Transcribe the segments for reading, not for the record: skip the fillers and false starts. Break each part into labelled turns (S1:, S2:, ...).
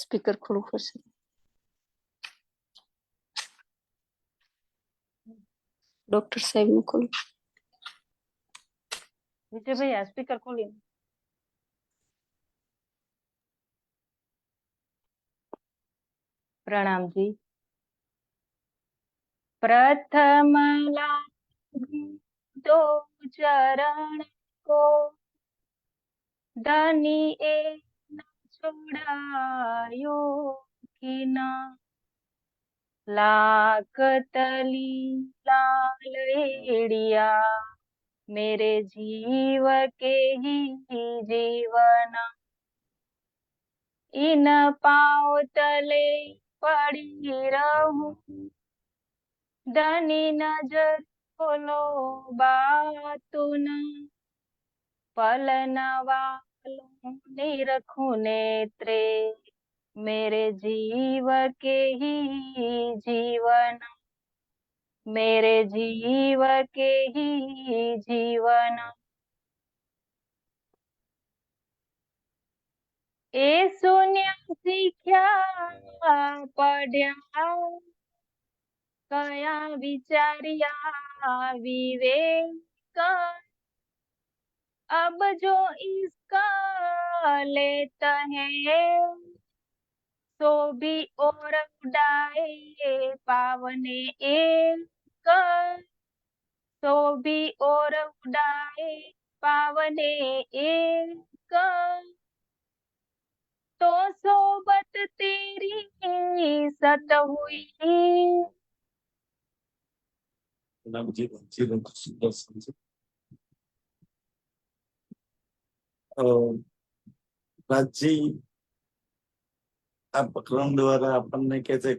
S1: Speaker ખોલવું પડશે. Doctor સાહેબ નું ખોલું.
S2: વિજયભાઈ આ સ્પીકર ખોલી. प्रणाम जी। प्रथम दो चरण को धनी ए न छोड़ायो कि न लाख तली लालेड़िया मेरे जीव के ही जीवन इन पाँव तले पड़ी रहूं धनी नजर खोलो बातुन पलन वालों निरखूं नेत्रे मेरे जीव के ही जीवन मेरे जीव के ही जीवन ए शून्य सीख्या पढ़या कया विचारिया विवेक अब जो इसका लेता है तो भी और उड़ाए पावने एक तो भी और उड़ाए पावने एक तो सोबत तेरी सत हुई
S3: राजी આ પ્રકરણ દ્વારા આપણને કહે છે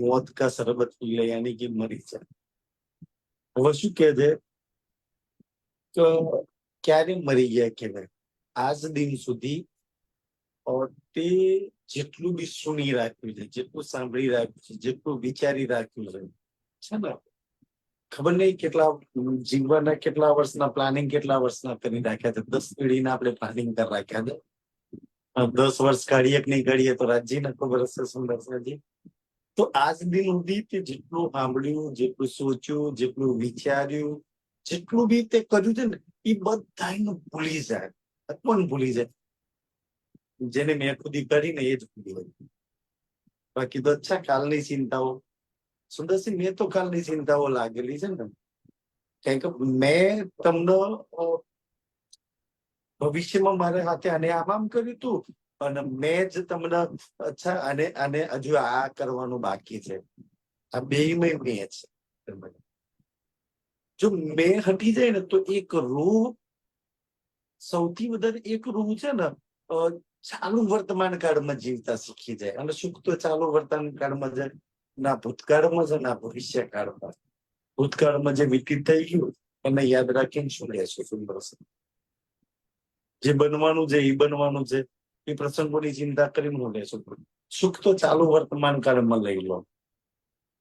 S3: મોત કા શરબત પી લે યાની કે મરી જાય. હવે શું કહે છે કે ક્યારે મરી ગયા કહેવાય આજ દિન સુધી તે જેટલું બી સુની રાખ્યું છે જેટલું સાંભળી રાખ્યું છે જેટલું વિચારી રાખ્યું છે ને ખબર નહીં કેટલા જીવવાના કેટલા વર્ષના પ્લાનિંગ કેટલા વર્ષના કરી રાખ્યા છે 10 પેઢીના આપણે પ્લાનિંગ કરી રાખ્યા છે. 10 વર્ષ કાઢીએ કે નહીં કાઢીએ તો રાજ્યને ખબર હશે સુંદરજી. તો આજ દિન સુધી તે જેટલું સાંભળ્યું જેટલું સોચ્યું જેટલું વિચાર્યું જેટલું બી તે કર્યું છે ને એ બધાનું ભૂલી જાય પણ ભૂલી જાય. જેને મેં ખુદી કરીને એ જ ભૂલી જાય. બાકી તો અચ્છા કાલની ચિંતાઓ સુંદરસિંહ મેં તો કાલની ચિંતાઓ લાગેલી છે ને કારણ કે મેં તમને ભવિષ્યમાં મારા હાથે આને આમ કર્યું હતું અને મેં જ તમને અચ્છા આને હજુ આ કરવાનું બાકી છે. આ બે મેં છે. જો મેં હટી જાય ને તો એક રૂહ સૌથી વધારે એક રૂહ છે ને ચાલુ વર્તમાન કાળમાં જીવતા શીખી જાય અને સુખ તો ચાલુ વર્તમાન કાળમાં જાય ના ભૂતકાળમાં છે ના ભવિષ્ય કાળમાં. ભૂતકાળમાં જે વિકસિત થઈ ગયું એને યાદ રાખીને શું લેશું સુંદર જે બનવાનું છે એ બનવાનું છે એ પ્રસંગોની ચિંતા કરીને હું લેશું. સુખ તો ચાલુ વર્તમાન કાળમાં લઈ લો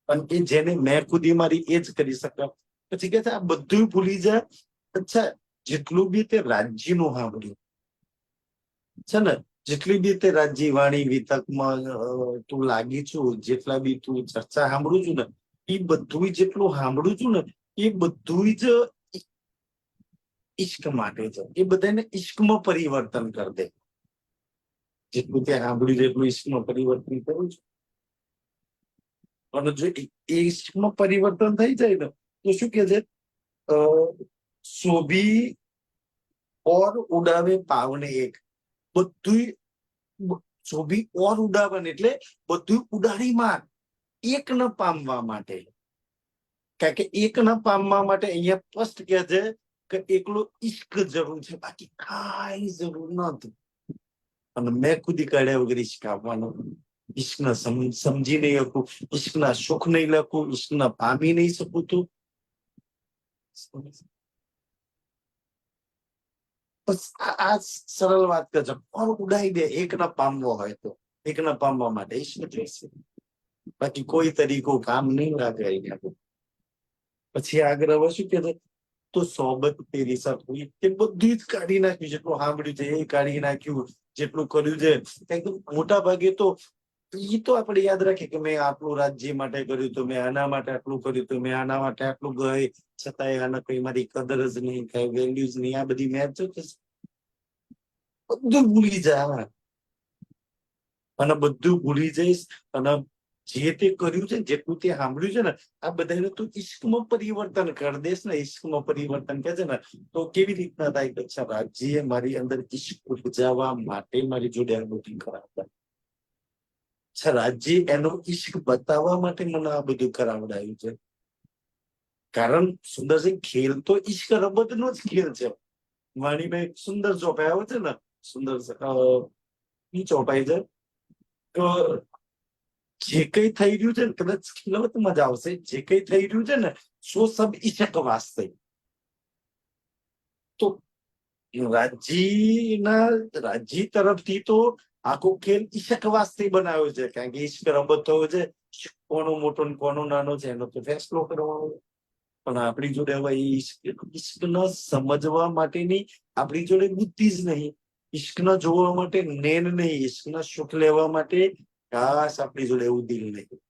S3: અને એ જેને મેં ખુદી મારી એ જ કરી શકે. પછી કે છે આ બધું ભૂલી જાય. અચ્છા જેટલું બી તે રાજ્યનું સાંભળ્યું છે ને જેટલી બી તે રાજ્ય વાણી વિતકમાં તું લાગી છું જેટલા બી તું ચર્ચા સાંભળું છું ને એ બધું જેટલું સાંભળું છું ને એ બધું જ ઈશ્ક માટે છે. એ બધાને ઈશ્કમાં પરિવર્તન કરી દે. જેટલું ત્યાં સાંભળ્યું એટલું ઈશ્કમાં પરિવર્તન કરું છું અને જો એ ઈશ્કમાં પરિવર્તન થઈ જાય ને તો શું કે છે શોભી ઓર ઉડાવે પાવને એક બધું શોભી ઓર ઉડાવન એટલે બધું ઉડાડી માર એક ન પામવા માટે. કારણ કે એક ન પામવા માટે અહીંયા સ્પષ્ટ કે છે કે એકલો ઈશ્ક જરૂર છે બાકી કાંઈ જરૂર નથી. અને મેં ખુદી કાઢ્યા વગર ઈશ્ક આવવાનું ઈશ્કના સમજી નહીં શકું ઈશ્કના સુખ નહીં લખું ઈશ્કના પામી નહીં શકું તું આ સરળ વાત કરજો પણ ઉડાઈ દે એક ના પામવો હોય તો એક ના પામવા માટે ઈશ્વર જોઈશે બાકી કોઈ તરીકો કામ નહીં લાગે. પછી આગળ હવે શું કે તો સોબત તેરી સાથ હુઈ તે બધું જ કાઢી નાખ્યું, જેટલું સાંભળ્યું છે એ કાઢી નાખ્યું, જેટલું કર્યું છે એકદમ મોટા ભાગે તો એ તો આપણે યાદ રાખીએ કે મેં આટલું રાજ્ય માટે કર્યું હતું, મેં આના માટે આટલું કર્યું હતું, મેં આના માટે આટલું ગઈ, છતાંય આના કઈ મારી કદર જ નહીં, કઈ વેલ્યુઝ નહીં, આ બધી મેચ બધું ભૂલી જાય અને બધું ભૂલી જઈશ અને જે તે કર્યું છે જેટલું તે સાંભળ્યું છે ને આ બધાને તું ઈશ્કમાં પરિવર્તન કરી દેશ ને. ઈશ્કમાં પરિવર્તન કે છે ને તો કેવી રીતના થાય કે અચ્છા રાજ્યએ મારી અંદર ઈશ્ક ઉપજાવવા માટે મારી જોડે આ બધું કરાવતા, અચ્છા રાજ્ય એનો ઈશ્ક બતાવવા માટે મને આ બધું કરાવડાયું છે. કારણ સુંદરસિંહ ખેલ તો ઈશ્ક રબત નો જ ખેલ છે. વાણીમાં એક સુંદર ચોપાઈ આવે છે ને, સુંદર ચોપાઈ છે તો જે કઈ થઈ રહ્યું છે ને કદાચ ખિલવતમાં જ આવશે, જે કઈ થઈ રહ્યું છે ને સો સબ ઈશક વાસ્તે. તો રાજ્ય તરફથી તો આખો ખેલ ઈશક વાસ્તે બનાવ્યો છે, કારણ કે ઈશ્ક રબત થયો છે, કોનો મોટો ને કોનો નાનો છે એનો તો ફેસલો કરવાનો. પણ આપણી જોડે હવે ઈશ્ક ન સમજવા માટેની આપણી જોડે બુદ્ધિ જ નહીં, ઈશ્ક ન જોવા માટે નેન નહીં, ઈશ્ક ના સુખ લેવા માટે ખાસ આપણી જોડે એવું દિલ નહીં.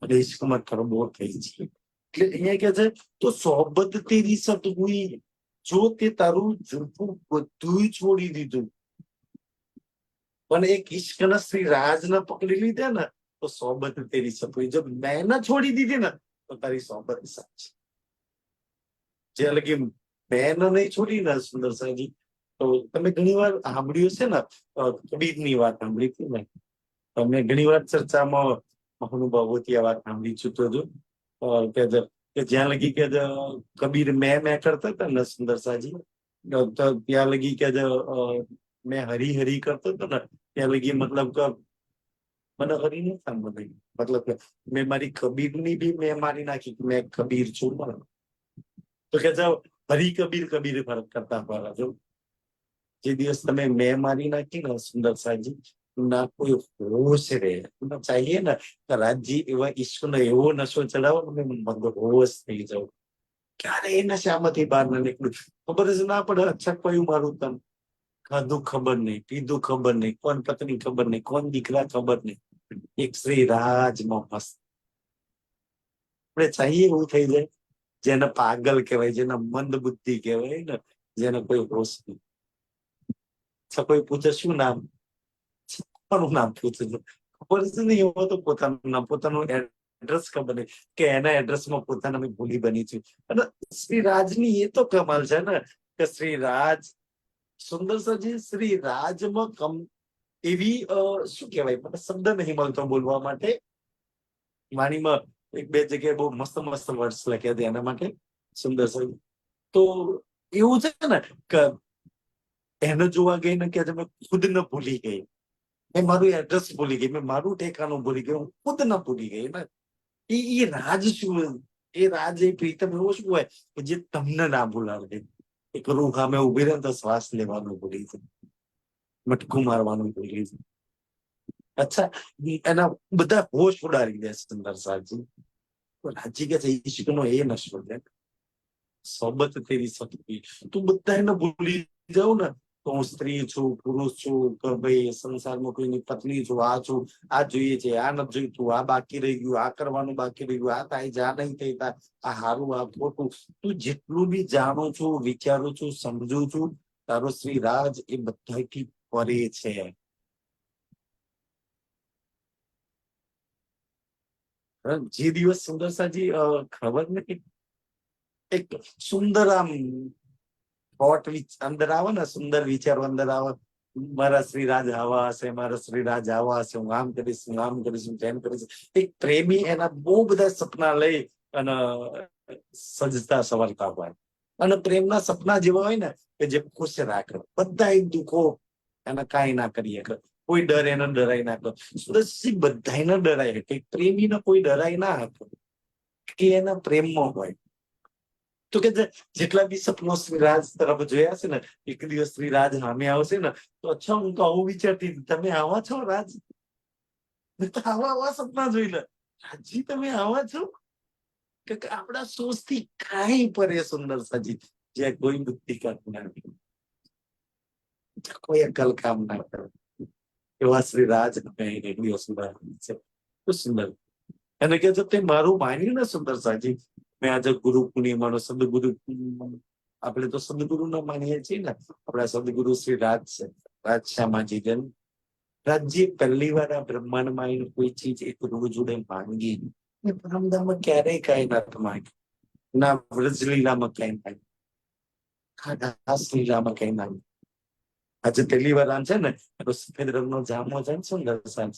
S3: અને ઈશ્કમાં તરબોર થઈ છે. એટલે અહીંયા કે છે તો સોબત તેરી સત હુઈ, જો તે તારું જૂઠું બધું છોડી દીધું પણ એક ઈશ્કના શ્રી રાજને પકડી લીધા ને તો સોબત તેરી સત હુઈ. જો મહેનત છોડી દીધી ને તો તારી સોબત સાચી. જે લગી મેં નહીં છોડી ને સુંદર સાજી, તો તમે ઘણી વાર સાંભળ્યું છે ને કબીરની વાત સાંભળી હતી ને, તમે ઘણી વાર ચર્ચામાં મહાનુભાવોથી આ વાત સાંભળી ચૂક્યો છું કે જ્યાં લગી કે કબીર મેં કરતા હતા ને સુંદર સાજી, ત્યાં લગી કે મેં હરી હરી કરતો હતો ને ત્યાં લગી મતલબ કે મને હરી નહીં સાંભળ્યું, મતલબ કે મેં મારી કબીરની બી મેં મારી નાખી કે મેં કબીર છું. તો કે હરી કબીર કબીર ફરક કરતા ફરા. જો જે દિવસ તમે મેં મારી નાખી ને સુંદર સાજી ના કોઈ હોશ રહે ચાહીએ ને રાજ્ય એવા ઈશ્વરનો એવો નશો ચડાવો ને મતલબ હોશ થઈ જાવ, ક્યારે એ નશામાંથી બહાર ના નીકળું ખબર જ ના પડે. અચ્છા કયું મારું તન ખાધું ખબર નહીં, પીધું ખબર નહીં, કોણ પત્ની ખબર નહીં, કોણ દીકરા ખબર નહીં, એક શ્રી રાજમાં મસ્ત. આપણે ચાહીએ એવું થઈ જાય, જેને પાગલ કહેવાય, જેને મંદ બુદ્ધિ કહેવાય ને, જેને કોઈ હોશ નહીં. કોઈ પૂછે શું નામ, કોનું નામ પૂછે છે ખબર જ નહીં, એવો તો પોતાનું નામ, પોતાનું એડ્રેસ ખબર નહીં કે એના એડ્રેસમાં પોતાના ભૂલી બની છે. અને શ્રી રાજની એ તો કમાલ છે ને કે શ્રી રાજ સુંદર સરજી શ્રી રાજમાં એવી શું કહેવાય, મને શબ્દ નહીં મળતો બોલવા માટે. વાણીમાં એક બે જગ્યાએ બહુ મસ્ત મસ્ત વર્ડ્સ લખ્યા હતા એના માટે સુંદર સરજી. તો એવું છે ને કે એને જોવા ગઈ ને કે મેં ખુદ ને ભૂલી ગઈ, મેં મારું એડ્રેસ ભૂલી ગઈ, મેં મારું ઠેકાણું ભૂલી ગઈ, હું ખુદ ન ભૂલી ગઈ ને. એ રાજ શું, એ રાજ એ પ્રીતમ એવો શું હોય કે જે તમને ના ભૂલાવે. એક રૂહ સામે ઉભી રહે તો શ્વાસ લેવાનું ભૂલી જાય, મટકું મારવાનું ભૂલી જાય. અચ્છા એના બધા હોશ ઉડાડી દે સુંદર સાજી. રાજી કે છે ઈશ્કનો એ નશો છે, સોબત તેરી સતવી. તું બધા એને ભૂલી જાવ ને તો હું સ્ત્રી છું, પુરુષ છું, કે ભાઈ સંસારમાં કોઈની પત્ની છું, આ છું, આ જોઈએ છે, આ નથી જોઈતું, આ બાકી રહી ગયું, આ કરવાનું બાકી રહી ગયું, આ થાય છે, આ નહીં થઈ, આ હારું, આ ખોટું. તું જેટલું બી જાણું છું, વિચારું છું, સમજુ છું, તારો શ્રી રાજ એ બધાથી પરે છે. જે દિવસ સુંદર સાજી ખબર નથી એક સુંદર આમ થોટ અંદર આવે ને, સુંદર વિચારો અંદર આવે, મારા શ્રી રાજ આવા હશે, મારા શ્રી રાજ આવા હશે, હું આમ કરીશ, હું આમ કરીશ, હું તેમ કરીશ. એક પ્રેમી એના બહુ બધા સપના લઈ અને સજતા સવરતા હોય, અને પ્રેમના સપના જેવા હોય ને કે જે ખુશ રાખે, બધા દુઃખો એને કાંઈ ના કરીએ, કોઈ ડર એને ડરાય ના કરે. સુરજસિંહ બધાને ડરાય કે પ્રેમીને કોઈ ડરાય ના હતો કે એના પ્રેમમાં હોય. તો કે જેટલા બી સપનો શ્રી રાજ તરફ જોયા છે ને, એક દિવસ શ્રી રાજ સામે આવશે ને તો અચ્છા હું તો આવું વિચારતી તમે આવા છો રાજ, આવા સપના જોઈ લે રાજજી, તમે આવા છો. કે આપણા સોચથી કાંઈ પરે સુંદર સાજી, જ્યાં કોઈ બુદ્ધિ કામ ના કરે, કોઈ અકલ કામ ના કરે, એવા શ્રી રાજ રેડિયો સુંદર છે. તો સુંદર એને કે જો તે મારું માન્યું ને સુંદર સાજી, મેં આજે ગુરુ પૂર્ણિમાનો સદગુરુ, આપણે તો સદગુરુ ના માનીએ છીએ ને, આપણા સદગુરુ શ્રી રાજ છે, રાજ શ્યામાજી જન. રાજજી પહેલી વાર આ બ્રહ્માંડમાં આવીને કોઈ ચીજ એક ગુરુ જોડે માંગી, પરમધામમાં ક્યારેય કઈ નથી માંગ્યું, ના વ્રજલીલામાં કઈ માંગ્યું, દાસ લીલામાં કઈ માંગ્યું. આજે પહેલી વાર આમ છે ને, એનો સફેદ રંગનો જામો છે ને સુંદર સાંજ,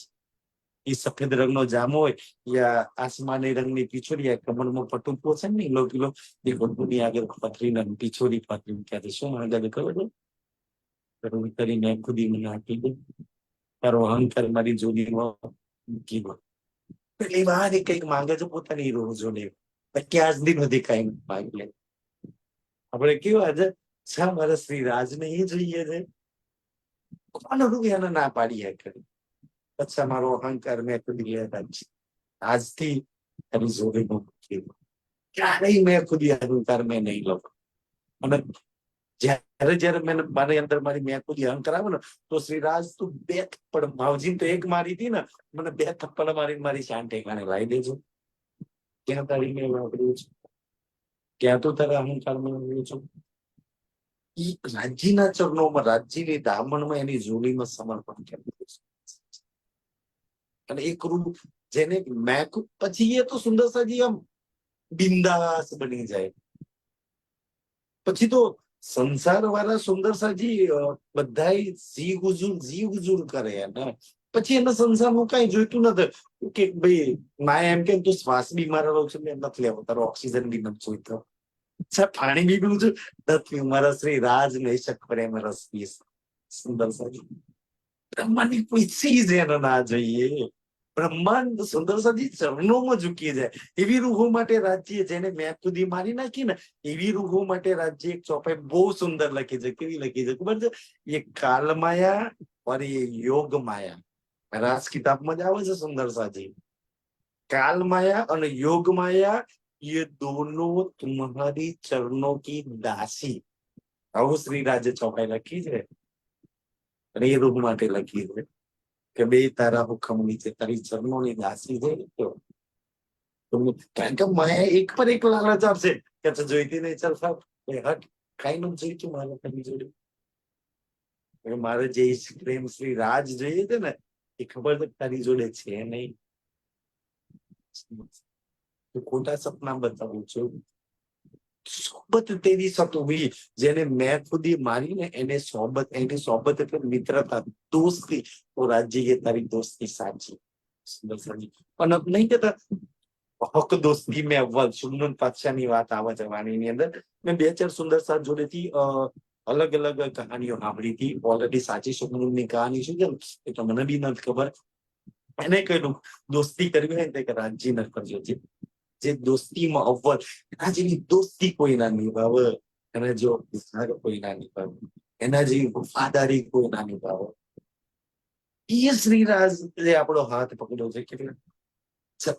S3: એ સફેદ રંગનો જામો હોય, યા આસમાની રંગની પીછોડી, કમળમાં પટુકો છે ને લો કિલો, એ પટુની આગળ પથરીને પીછોડી પથરી ક્યાંથી શું માંગે ખબર છે, કરીને ખુદી મને આપી દે, તારો અહંકાર મારી જોડીમાં મૂકી દો. પેલી વાર એ કઈક માંગે છે પોતાની રોજ જોડે, અત્યાર સુધી નથી કઈ માંગી લે. આપણે કેવું આજે શા મારા શ્રી રાજને એ જોઈએ છે, કોણ એને ના પાડીએ કરી, અચ્છા મારો અહંકાર મેં ખુદી લેતા જ આજથી તારી જોડીમાં મૂકી દો, ક્યારેય મેં ખુદી અહંકાર મેં નહીં લઉં. અને જયારે જયારે મેં મારી અંદર મારી મેં ખુદી અહંકાર આવે ને, તો શ્રી રાજ તું બે થપ્પડ, માવજી તો એક મારી હતી ને, મને બે થપ્પડ મારી મારી શાંત ઠેકાણે લાવી દેજો. ક્યાં તારી મેં વાપર્યું છે, ક્યાં તો તારા અહંકાર મેં વાપર્યું છું. ઈ રાજ્યના ચરણોમાં, રાજ્યની દામણમાં એની જોડીમાં સમર્પણ કર્યું છે. અને એક રૂપ જેને મેં પછી એ તો સુંદર સાજી આમ બિંદાસ બની જાય. પછી તો સંસાર વાળા સુંદર સાજી બધા જીવ ગુજુર કરે ને, પછી એને સંસારનું કઈ જોઈતું નથી કે ભાઈ માયા એમ કે તું શ્વાસ બી મારા લો છે નથી લેવો, તારો ઓક્સિજન બી નથી જોઈતો, પાણી બી પીવું છું નથી, મારા શ્રી રાજ ને શક પ્રેમ રસ પીસ. સુંદર સાજી બ્રહ્માંડની કોઈ ચીજ એને ના જોઈએ, બ્રહ્માંડ સુંદર સાજી ચરણોમાં ઝૂકી જાય. એવી રૂહો માટે રાજ્ય જેને મેં ખુદી મારી નાખી ને, એવી રૂહો માટે રાજ્ય એક ચોપાઈ બહુ સુંદર લખી છે. કેવી લખી છે ખબર છે? એ કાલ માયા और ये योग माया, राज किताब में આવે છે સુંદર સાજી, काल माया और योग माया ये दोनों तुम्हारी चरणों की दासी. આવું શ્રી રાજે ચોપાઈ લખી છે, અને એ રૂપ માટે લખી છે કે બે તારા હુકમ નીચે તારી ચરણોની દાસી છે. કારણ કે માયા એક પર એક લાલચ આપશે કે જોઈતી નહીં, ચાલ સાહેબ હટ, કઈ નથી જોઈતું મારે તારી જોડે. મારે જે પ્રેમ શ્રી રાજ જોઈએ છે ને, એ ખબર છે તારી જોડે છે નહીં, ખોટા સપના બતાવું છું. સોબત તેરી સતુવી, જેને મેં ખુદી મારી ને એને સોબત, એની સોબત એટલે મિત્રતા, દોસ્તી. તો રાજ્ય એ તારી દોસ્તી સાચી. પણ નહીં કેતા હક દોસ્તી મેં અવ્વલ, સુમન પાતશાહની વાત આવે છે વાણીની અંદર. મેં બે ચાર સુંદર સાથ જોડેથી અલગ અલગ કહાનીઓ સાંભળી હતી. ઓલરેડી સાચી સુમનની કહાની શું છે એ તો મને બી નથી ખબર. એને કહ્યું દોસ્તી કરવી હોય ને કે રાજ્ય ન કરજો, જે દોસ્તીમાં અવ્વલ, એના જેવી દોસ્તી કોઈ ના નિભાવે, એના જેવો કોઈ ના નિભાવે, એના જેવી વફાદારી કોઈ ના નિભાવે. એ શ્રી રાજ આપણો હાથ પકડ્યો છે કેટલા.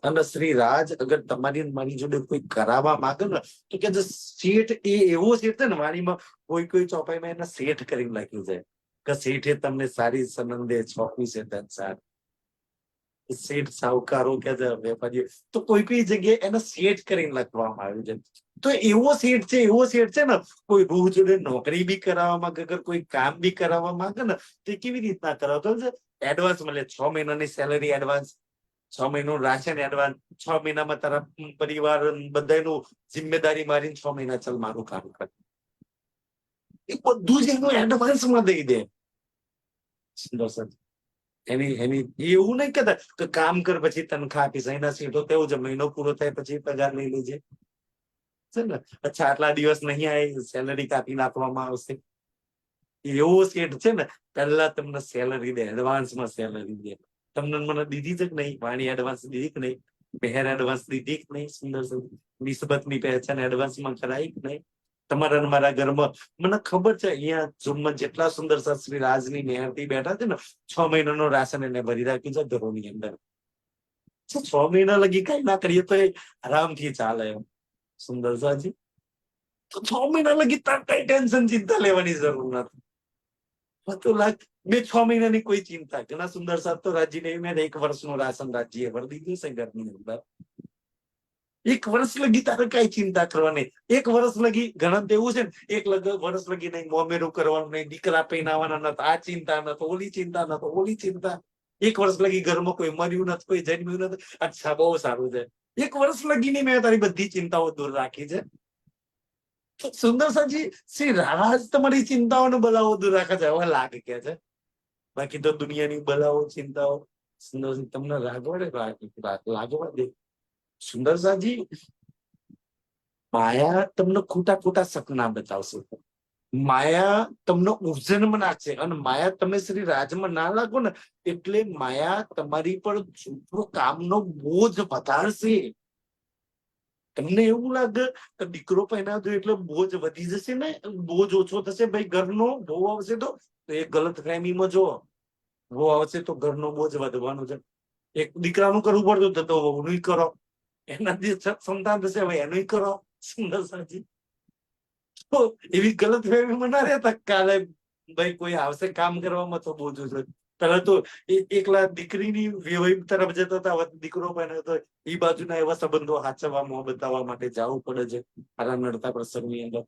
S3: અને શ્રી રાજ અગર તમારી મારી જોડે કોઈ કરાવવા માંગે ને, તો કે શેઠ એ એવો શેઠ છે ને, વાણીમાં કોઈ ચોપાઈમાં એને શેઠ કરીને લખ્યું છે કે શેઠે તમને સારી સંબંધે ચોપી છે ધન સાર. શેઠ સાહુકારો કે વેપારીઓ, તો કોઈ જગ્યાએ એને શેઠ કરીને લખવામાં આવ્યું છે. તો એવો શેઠ છે, એવો શેઠ છે ને, કોઈ રૂહ જોડે નોકરી બી કરાવવા માંગે, અગર કોઈ કામ બી કરાવવા માંગે ને, તે કેવી રીતના કરાવતો છે? એડવાન્સ મળે, 6 મહિનાની સેલરી એડવાન્સ, 6 મહિનાનું રાશન એડવાન્સ, 6 મહિનામાં તારા પરિવાર બધાનું જિમ્મેદારી મારીને 6 મહિના ચાલ મારું કામ કર, એ બધું જ એનું એડવાન્સમાં દઈ દે. એની એવું નહીં કહેતા કે કામ કર પછી તનખા આપીશ. એના સીધો તેવું છે, મહિનો પૂરો થાય પછી પગાર લઈ લેજે છે ને, અચ્છા આટલા દિવસ નહીં આવી સેલરી કાપી નાખવામાં આવશે. એવો સેટ છે ને, પહેલા તમને સેલરી દે, એડવાન્સમાં સેલરી દે. તમને મને દીધી છે કે નહીં? વાણી એડવાન્સ દીધી કે નહીં? પહેર એડવાન્સ દીધી કે નહીં? સુંદર નિસ્બતની પહેચાન એડવાન્સમાં કરાઈ કે નહીં? તમારા મારા ઘરમાં મને ખબર છે, અહીંયા જુમ્મન જેટલા સુંદર શ્રી રાજની મહેરથી બેઠા છે ને, 6 મહિનાનું રાશન એને ભરી રાખ્યું છે ઘરોની અંદર. 6 મહિના લગી કઈ ના કરીએ તો આરામથી ચાલે એમ સુંદર સાજી. તો 6 મહિના લગી તાર કઈ ટેન્શન ચિંતા લેવાની જરૂર નથી. તો મેં 6 મહિનાની કોઈ ચિંતા. ઘણા સુંદર સાહેબ તો રાજી મેં 1 વર્ષનું રાશન રાજ્ય ભરી દીધું છે ઘરની અંદર. 1 વર્ષ લગી તારે કઈ ચિંતા કરવાની. 1 વર્ષ લગી ઘણા તો એવું છે ને, 1 વર્ષ લગી નહીં મોમેરું કરવાનું નહીં, દીકરા પહેરાવાના નથી, આ ચિંતા નથી, ઓલી ચિંતા નથી, ઓલી ચિંતા. 1 વર્ષ લગી ઘરમાં કોઈ મર્યું નથી, કોઈ જન્મ્યું નથી. અચ્છા, બહુ સારું છે. 1 વર્ષ લગીની મેં તારી બધી ચિંતાઓ દૂર રાખી છે. સુંદર સાજી શ્રી રાજ તમારી ચિંતાઓને બલાવો દૂર રાખે છે. હવે લાગ કે છે, બાકી તો દુનિયાની બલાવો ચિંતાઓ સુંદર તમને લાગવડે લાગવા દે. સુંદર સાજી માયા તમને ખોટા ખોટા સપના બતાવશે. માયા તમને ઉર્જનમાં નાખશે. અને માયા તમે શ્રી રાજમાં ના લાગો ને એટલે માયા તમારી પર જૂઠો કામનો બોજ વધારશે. તમને એવું લાગે કે દીકરો પહેરાવતો એટલે બોજ વધી જશે ને, બોજ ઓછો થશે. ભાઈ ઘરનો બહુ આવશે તો એ ગલત ફહેમીમાં જો બહુ આવશે તો ઘરનો બોજ વધવાનો છે. એક દીકરાનું કરવું પડતું તો વહુનું કરો, એના જે સંતાન થશે હવે એનું કરો. સુંદર સાજી તો એવી ગલત ફહેમીમાં ના રહેતા કાલે ભાઈ કોઈ આવશે કામ કરવામાં તો બોજ છે. પેલા તો એકલા દીકરીની વૈવાહિક તરફ જતા હતા, દીકરો પણ હતો એ બાજુના એવા સંબંધો હાચવવા બતાવવા માટે જવું પડે છે આરા નડતા પ્રસંગની અંદર.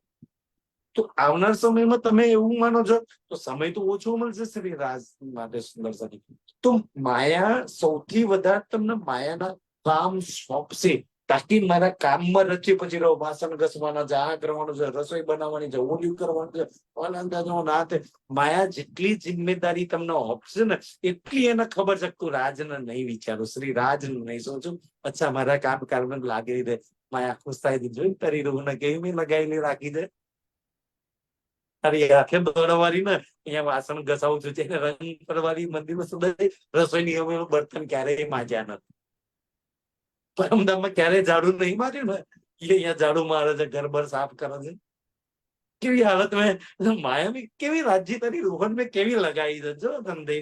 S3: તો આવનાર સમયમાં તમે એવું માનો છો તો સમય તો ઓછો મળશે શ્રી રાજ માટે. સુંદર સાજી તો માયા સૌથી વધારે તમને માયાના કામ સોંપશે તાકી મારા કામમાં રચી પછી રહો. વાસણ ઘસવાના છે, આ કરવાનું છે, રસોઈ બનાવવાની છે, ઓલું કરવાનું છે, ના તે માયા જેટલી જિમ્મેદારી તમને આપશે ને એટલી એને ખબર છે તું રાજને નહીં વિચારું, શ્રી રાજ નહીં સોચું. અચ્છા, મારા કામ કારણે લાગી દે. માયા ખુશ થાય જોઈ તારી રૂહ ને કેવી લગાવેલી રાખી દે. તારી આંખે દોડવાળી ને અહીંયા વાસણ ઘસાવું છું તેને રંગ કરવાની મંદિરમાં સુધા રસોઈની અમે બર્તન ક્યારેય માજ્યા નથી. પરમધામમાં ક્યારેય ઝાડુ નહીં માર્યું ને, એ અહીંયા ઝાડુ મારે છે, ઘર બર સાફ કરે છે. કેવી હાલત મેં માયાવી કેવી રાજ્ય તારી રોહન મેં કેવી લગાવી છે જો ધંધે.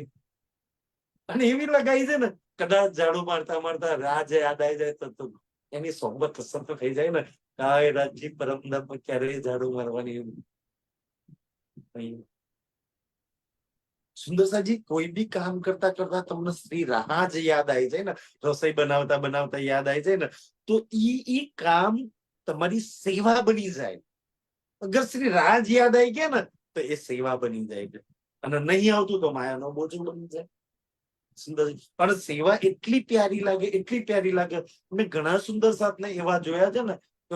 S3: અને એવી લગાવી છે ને કદાચ ઝાડુ મારતા મારતા રાજ યાદ આવી જાય તો એની સોબત અસર તો થઈ જાય ને. કાય રાજ્ય પરમધામમાં ક્યારેય ઝાડુ મારવાની સુંદર સાજી કોઈ બી કામ કરતા કરતા તમને શ્રી રાજ યાદ આવી જાય ને, રસોઈ બનાવતા બનાવતા યાદ આવી જાય ને તો ઈ કામ તમારી સેવા બની જાય. અગર શ્રી રાજ યાદ આવી ગયા ને તો એ સેવા બની જાય. અને નહીં આવતું તો માયાનો બોજો બની જાય. સુંદર અને સેવા એટલી પ્યારી લાગે, એટલી પ્યારી લાગે. મેં ઘણા સુંદર સાથને એવા જોયા છે ને તો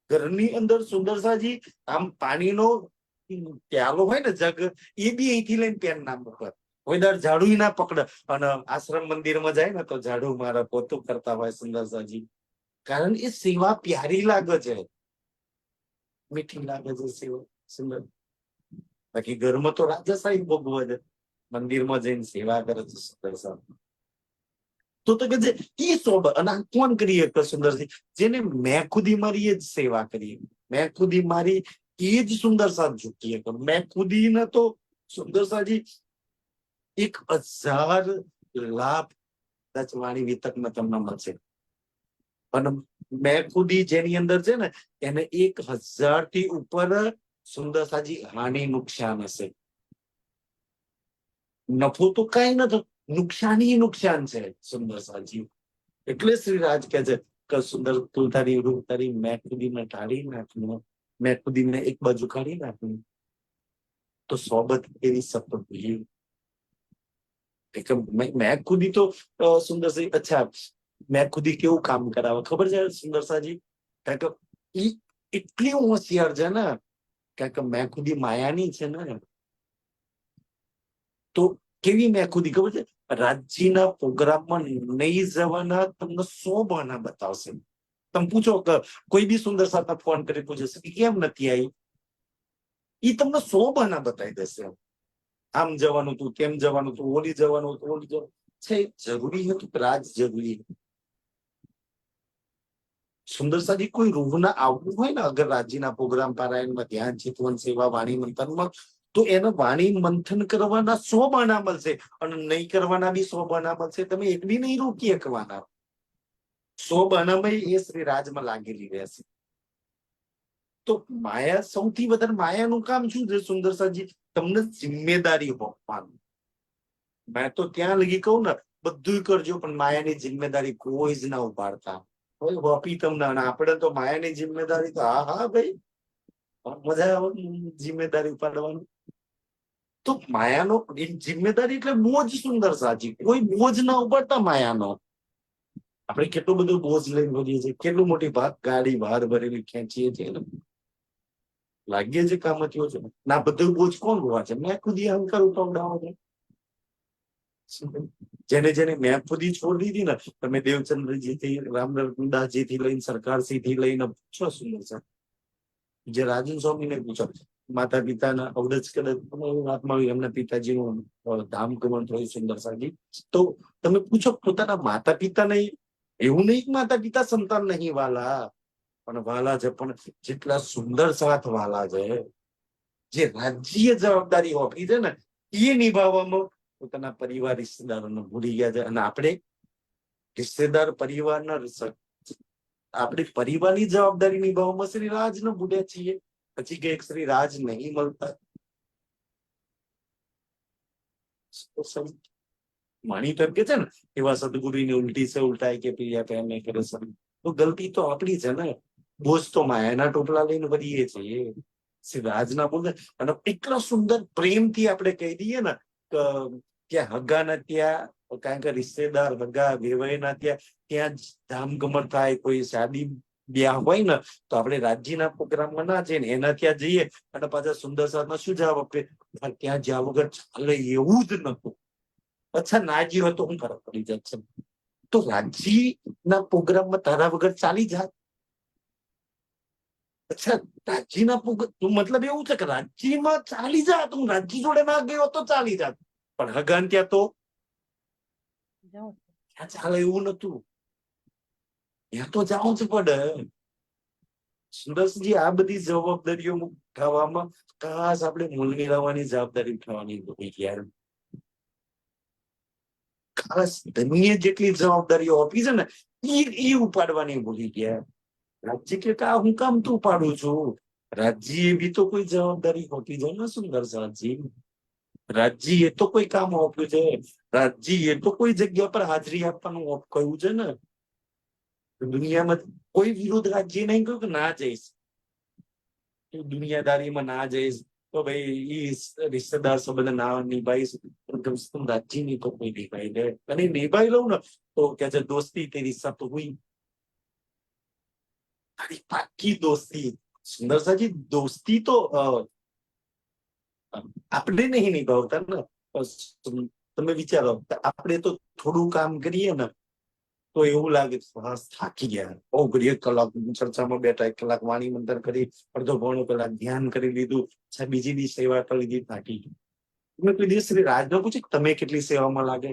S3: ઘરની અંદર સુંદર સાજી આમ પાણીનો પ્યાલો હોય ને જગ એ બી અહીંથી લઈને પેન નામ ઉપર કોઈ દર ઝાડુ ના પકડે. અને આશ્રમ મંદિરમાં જાય ને તો ઝાડુ મારે પોતું કરતા હોય સુંદર સાજી. કારણ એ સેવા પ્યારી લાગે છે, મીઠી લાગે છે સેવા સુંદર. બાકી ઘરમાં તો રાજાશાહી ભોગવે છે, મંદિરમાં જઈને સેવા કરે છે સુંદર સાહેબ. તો કે છે એ સોબત. અને આ કોણ કરીએ સુંદરથી? જેને મેં ખુદી મારી એ જ સેવા કરીએ. મેં ખુદી મારી એ જ સુંદર સાથ ઝૂકીએ. મેં ખુદી ને તો સુંદર સાજી 1000 લાભ વાણી વિતકમાં તમને મળશે. અને મેં ખુદી જેની અંદર છે ને એને 1000 થી ઉપર સુંદર સાજી હાનિ નુકસાન હશે. નફો તો કઈ નથી, નુકસાની નુકસાન છે સુંદર સાજી. એટલે શ્રી રાજ કે છે કે સુંદર તું તારી રૂહ તારી મેં ખુદીને ટાળી નાખી, મેં ખુદીને એક બાજુ કાઢી નાખી તો સોબત એવી સપત મેં ખુદી તો સુંદર સાજી. અચ્છા, મેં ખુદી કેવું કામ કરાવે ખબર છે સુંદર સાજી? કારણ કે ઈ એટલી હોશિયાર છે ને, કારણ કે મેં ખુદી માયાની છે ને. તો કેવી મેં ખુદી ખબર છે? રાજ્યના પ્રોગ્રામમાં નહીં જવાના તમને 100 બહાના બતાવશે. તમે પૂછો કે કોઈ બી સુંદર સાથે ફોન કરી પૂછે કે કેમ નથી આવી, એ તમને 100 બહાના બતાવી દેશે. આમ જવાનું હતું, તેમ જવાનું હતું, ઓલી જવાનું હતું, ઓલી જવાનું છે. જરૂરી હતું કે રાજ જરૂરી. સુંદર સાજી કોઈ રૂહના આવવું હોય ને અગર રાજ્યના પ્રોગ્રામ પારાયણમાં ધ્યાન ચિતવન સેવા વાણી મંથનમાં તો એને વાણી મંથન કરવાના 100 બહાના મળશે અને નહીં કરવાના બી 100 બહાના મળશે. તમે એક બી નહીં રોકી શકવાના. 100 બહાનામાં એ શ્રી રાજમાં લાગેલી રહેશે. તો માયા, સૌથી વધારે માયાનું કામ શું છે સુંદરસાજી? તમને જિમ્મેદારી હોપવાનું. મેં તો ત્યાં લગી કહું ને, બધું કરજો પણ માયાની જિમ્મેદારી કોઈ જ ના ઉપાડતા. હોપી તમને. અને આપણે તો માયાની જિમ્મેદારી તો હા ભાઈ મજા આવે જિમ્મેદારી ઉપાડવાનું. તો માયાનો જિમ્મેદારી એટલે બોજ સુંદરસાજી. કોઈ બોજ ના ઉપાડતા માયાનો. આપણે કેટલું બધું બોજ લઈને ભરીએ છીએ, કેટલું મોટી ગાડી બહાર ભરેલી ખેંચીએ છીએ ને, લાગીએ છે કામ થયો છે ના. બધું બોજ કોણ હોવા છે? મેં ખુદ અહંકાર ઉપાવડાવો છે. જેને જેને મેં ખુદી છોડી દીધી ને, તમે દેવચંદ્રજી થી, રામદાસજી થી લઈને સરકારસિંહ થી લઈને પૂછો સુંદર છે. જે રાજન સ્વામી ને પૂછો, માતા પિતાના અવડજ કદાચ વાતમાં એમના પિતાજીનું ધામ ગમન થયું સુંદરસાજી, તો તમે પૂછો પોતાના માતા પિતા નહીં. એવું નહીં માતા પિતા સંતાન નહીં વાલા, પણ વાલા છે. પણ જેટલા સુંદર સાથ વાલા છે, જે રાજ્ય જવાબદારી હોપી છે ને, એ નિભાવવામાં પોતાના પરિવાર રિશ્તેદારોને ભૂલી ગયા છે. અને આપણે રિશ્તેદાર પરિવારના આપણે પરિવારની જવાબદારી નિભાવવામાં શ્રી રાજ ને ભૂલ્યા છીએ. પછી કે શ્રી રાજ નહીં મળતા. માણીતર કે છે ને, એવા સદગુરુની ઉલટી છે ઉલટાય કે પિયા પ્રેમ કરે છે. તો ગલતી તો આપણી છે ને. બોજ તો માયાના ટોપલા લઈને ભરીએ છીએ. શ્રી રાજ ના બોલે. અને એટલા સુંદર પ્રેમથી આપણે કહી દઈએ ને કે ત્યાં હગા ના ત્યાં, કારણ કે રિશ્તેદાર હગા વેવાઈના ત્યાં ધામ ગમન થાય. કોઈ શાદી બ્યાહ હોય ને, તો આપણે રાજ્યના પ્રોગ્રામમાં ના જઈએ ને, એના ત્યાં જઈએ અને પાછા સુંદર સાથમાં શું જવાબ આપે? ત્યાં જ્યાં વગર ચાલે એવું જ નતું. અચ્છા ના ગયો તો હું ફરક પડી જાય છે? તો રાજ્યના પ્રોગ્રામમાં તારા વગર ચાલી જાય. અચ્છા રાજ્યના મતલબ એવું છે કે રાજ્યમાં ચાલી જાત, હું રાજ્ય જોડે ના ગયો તો ચાલી જાત, પણ હગાન ત્યાં તો ત્યાં ચાલે એવું નતું. ત્યાં તો જાવું જ પડે. સુંદરજી આ બધી જવાબદારીઓ ઉઠાવવામાં ખાસ આપણે મૂળ મિલાવવાની જવાબદારી ઉઠાવવાની ભૂલી ગયા. ખાસ ધનીએ જેટલી જવાબદારીઓ આપી છે ને, એ ઉપાડવાની ભૂલી ગયા. રાજ્ય કે હું કામ તું ઉપાડું છું? રાજ્ય બી તો કોઈ જવાબદારી હોતી જાય ને સુંદર સાજી. રાજ્ય એ તો કોઈ કામ આપ્યું છે. રાજ્ય એ તો કોઈ જગ્યા પર હાજરી આપવાનું કહ્યું છે ને. દુનિયામાં કોઈ વિરુદ્ધ રાજ્ય નહીં કહ્યું કે ના જઈશ, દુનિયાદારીમાં ના જઈશ, તો ભાઈ ઈ રિશ્તેદાર સંબંધ ના નિભાઈશ. રાજ્ય ની તો કોઈ નિભાઈ દે. અને નિભાઈ લઉં ને તો કે છે દોસ્તી તેરી સત હુઈ. તારી પાકી દોસ્તી. સુંદર સાજી દોસ્તી તો આપણે નહીં નિભાવતા ને. તમે વિચારો, આપણે તો થોડું કામ કરીએ ને તો એવું લાગે થાકી ગયા. બહુ ઘડી 1 કલાક ચર્ચામાં બેઠા, 1 કલાક વાણી મંથન કરી, અડધો પોણો કલાક ધ્યાન કરી લીધું, બીજી બી સેવા કરી લીધી, થાકી ગયું. તમે કોઈ દિવસ શ્રી રાજનો પૂછ્યું તમે કેટલી સેવામાં લાગે?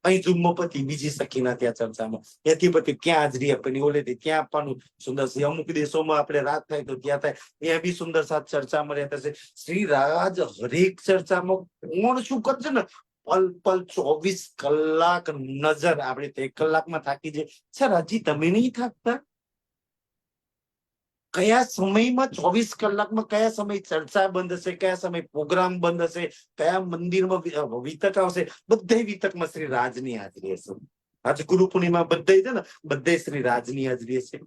S3: અહીં જુમ્મોપતિ બીજી સખીના ત્યાં ચર્ચામાં, ત્યાંથી પછી ક્યાં હાજરી આપવાની, ઓલેથી ત્યાં આપવાનું. સુંદર સિંહ અમુક દેશોમાં આપણે રાત થાય તો ત્યાં થાય, ત્યાં બી સુંદર સાથ ચર્ચામાં રહેતા છે. શ્રી રાજ હરેક ચર્ચામાં કોણ શું કરશે ને, પલ પલ 24 કલાક નજર. આપણે તો 1 કલાકમાં થાકી જાય. સર હજી તમે નહીં થાકતા? કયા સમયમાં 24 કલાકમાં કયા સમય ચર્ચા બંધ હશે, કયા સમય પ્રોગ્રામ બંધ હશે, કયા મંદિરમાં વિતક આવશે, બધે વિતકમાં શ્રી રાજની હાજરી હશે. આજ ગુરુ પૂર્ણિમા બધે છે ને, બધે શ્રી રાજની હાજરી હશે.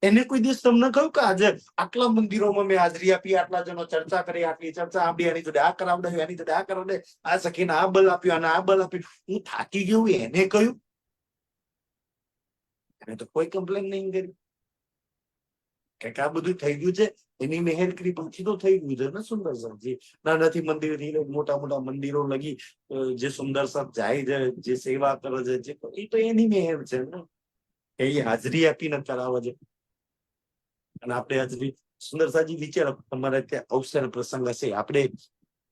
S3: એને કોઈ દિવસ તમને કહ્યું કે આજે આટલા મંદિરોમાં મેં હાજરી આપી, આટલા જણો ચર્ચા કરી, આટલી ચર્ચા આપી, એની જોડે આ કરાવડાવ્યું, એની જોડે આ કરાવડાવ્યું, આ સખીને આ બલ આપ્યું, અને આ બલ આપ્યું, હું થાકી ગયું, એને કહ્યું? એને તો કોઈ કમ્પ્લેન નહીં કરી. કે આ બધું થઈ ગયું છે એની મહેર કૃપાથી તો થઈ ગયું છે ને સુંદર સાહેબ. નાનાથી મંદિર થી મોટા મોટા મંદિરો લગી જે સુંદર સાહેબ જાય છે, જે સેવા કરે છે, એ તો એની મહેર છે ને, એ હાજરી આપીને કરાવે છે. અને આપણે હાજરી સુંદર સાહેબ વિચારો, તમારે ત્યાં અવસર પ્રસંગ હશે, આપણે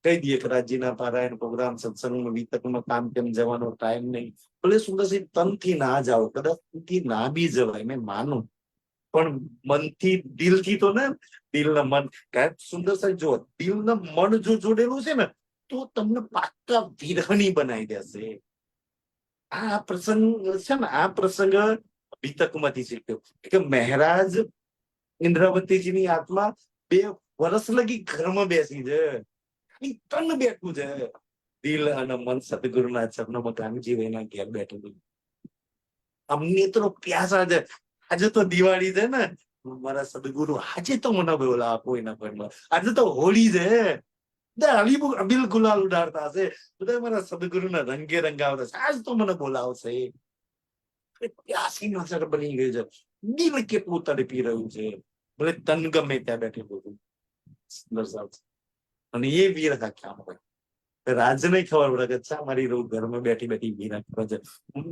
S3: કહી દઈએ કે રાજ્યના પારાયણ પ્રોગ્રામ સત્સંગમાં વિતકમાં કામ કેમ જવાનો ટાઈમ નહીં, ભલે સુંદર સાહેબ તનથી ના જાઓ, કદાચ તનથી ના બી જવાય, મેં માનું. પણ મનથી દિલથી તો ને, દિલના મન સુંદર સાહેબ જો દિલના મન જો જોડેલું છે ને તો તમને પાક્કા વિરહની બનાવી દેશે. આ પ્રસંગ છે ને, આ પ્રસંગ બીતકમાંથી શીખ્યો કે મહારાજ ઇન્દ્રાવતીજીની આત્મા 2 વર્ષ લગી ઘરમાં બેસી છે, તન બેઠું છે. દિલ અને મન સદગુરુના ચરણોમાં ગાંધીજીના ઘેર બેઠું. અમને તો પ્યાસા છે. આજે તો દિવાળી છે ને, મારા સદગુરુ આજે તો મને બોલા કોઈના ઘરમાં. આજે તો હોળી છે, અબિલ ગુલાલ ઉડાડતા હશે, બધા મારા સદગુરુના રંગે રંગાવતા છે. આજ તો મને બોલાવશે. પ્યાસી નજર બની ગઈ છે. દિલ કેટલું તડપી રહ્યું છે. ભલે તન ગમે ત્યાં બેઠી બધું સુંદર સાહેબ. અને એ વીર ક્યાં હોય રાજને ખબર પડે કે ચા મારી રોગ ઘરમાં બેઠી બેઠી વીરા કરે છે.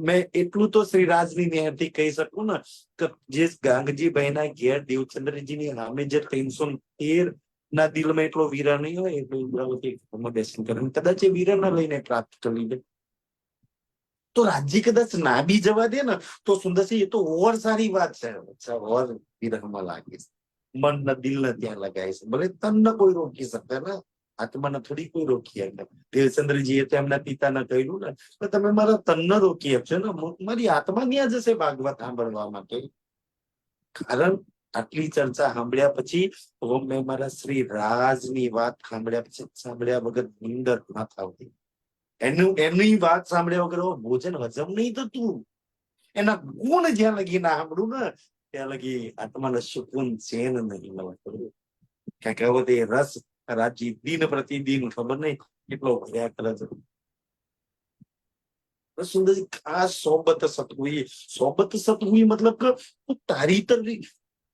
S3: મેં એટલું તો શ્રી રાજની મહેરથી કહી શકું ને કે જે ગાંગજીભાઈના ઘેર દેવચંદ્રજીની સામે જે 313 ના દિલમાં એટલો વીરા નહીં હોય એટલો ઇન્દ્રાવતી ઘરમાં બેસી કરે. કદાચ એ વીરા લઈને પ્રાપ્ત કરી લે તો રાજજી કદાચ ના બી જવા દે ને તો સુંદરસિંહ એ તો ઓર સારી વાત છે. ઓર વિરહમાં લાગે છે, મનના દિલને ત્યાં લગાય છે. ભલે તનને કોઈ રોકી શકે ને, આત્માને થોડી કોઈ રોકી શકે. દેવચંદ્રજીએ તો એમના પિતાને કહ્યું ને તો તમે મારા તનને રોકી આપશો ને, મારી આત્મા ત્યાં જશે ભાગવત સાંભળવા માટે. કારણ આટલી ચર્ચા સાંભળ્યા પછી મેં મારા શ્રી રાજની વાત સાંભળ્યા વગર નીંદર ના થાવતી. એની વાત સાંભળ્યા વગર ભોજન હજમ નહીં થતું. એના ગુણ જ્યાં લગી ના સાંભળું ને ત્યાં લગી આત્માને સુકૂન ચેન નહીં મળતું. કારણ કે હવે તે રસ રાજી દિન પ્રતિદિન ખબર નહીં કેટલો ભર્યા કરે છે. સુંદરજી આ સોબત સતહુઈ મતલબ કે તારી તરી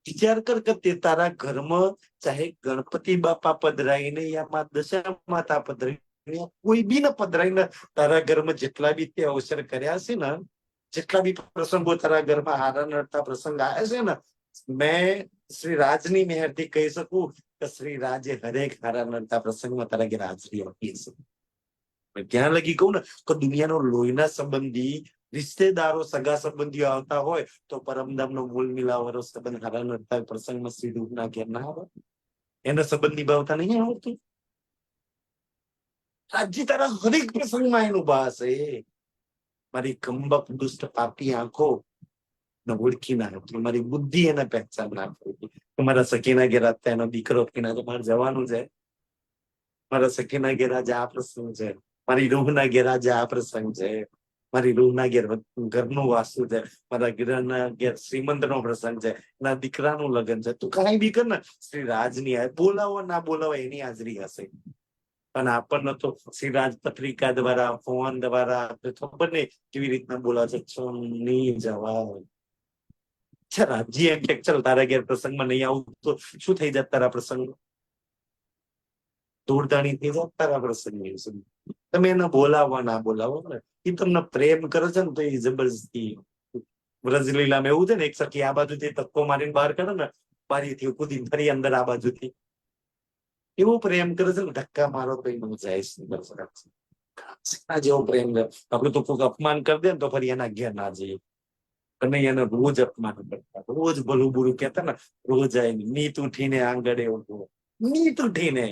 S3: વિચાર કર કે તે તારા ઘરમાં ચાહે ગણપતિ બાપા પધરાઈને યા માં દશા માતા પધરાઈને કોઈ બી ને પધરાઈને તારા ઘરમાં જેટલા બી તે અવસર કર્યા છે ને, જેટલા બી પ્રસંગો તારા ઘરમાં હારા નડતા પ્રસંગ આવ્યા છે ને, મેં શ્રી રાજની મહેરથી કહી શકું કે શ્રી રાજે હરેક હારા નડતા પ્રસંગમાં તારા ઘેર હાજરી આપી છે. ક્યાં લગી કહું ને તો દુનિયાનો લોહીના સંબંધી રિશ્તેદારો સગા સંબંધીઓ આવતા હોય તો પરમધામનો મૂળ મિલાવવાનો સંબંધ હારા નડતા પ્રસંગમાં શ્રી રૂપના ઘેર ના આવે, એનો સંબંધ નિભાવતા નહીં આવડતું. રાજ્ય તારા હરેક પ્રસંગમાં એનું ભાસ છે. મારી કંબક દુષ્ટ પાપી આંખો ઓળખી ના હતી, મારી બુદ્ધિ એને પહેચાન ના કરી. મારા સખીના ઘેર હતા એનો દીકરો પીના મારે જવાનું છે, મારા સખીના ઘેર આજે આ પ્રસંગ છે, મારી રૂહના ઘેર આજે આ પ્રસંગ છે, મારી રૂહના ઘેર ઘરનું વાસ્તુ છે, મારા ઘરના ઘેર શ્રીમંત નો પ્રસંગ છે, એના દીકરાનું લગ્ન છે. તું કઈ બી કર ને શ્રી રાજની બોલાવો ના બોલાવો એની હાજરી હશે. અને આપણને તો શ્રી રાજ પત્રિકા દ્વારા ફોન દ્વારા ખબર નહીં કેવી રીતના બોલાવે છે. નહીં જવા રાજજી એમ કે ચાલ તારા ઘેર પ્રસંગમાં નહીં આવું તો શું થઈ જાય તારા પ્રસંગ દોડધાણી થઈ જાય તારા પ્રસંગ. તમે એને બોલાવવા ના બોલાવો ને એ તમને પ્રેમ કરે છે ને તો એ જબરજસ્તી. વ્રજલીલામાં એવું છે ને, એક સખી આ બાજુથી ધક્કો મારીને બહાર કરે ને બારીથી કૂદી ફરી અંદર આ બાજુથી એવું પ્રેમ કરે છે ને, ધક્કા મારો તો એનું જાય છે જેવો પ્રેમ. આપડે તો કોઈક અપમાન કરી દે ને તો ફરી એના ઘેર ના જઈએ. અને એને રોજ અપમાન કરતા, રોજ ભલું બુરું કેતા ને, રોજ આવીને નીત ઉઠીને આંગળે ઉઠવો, નીત ઉઠીને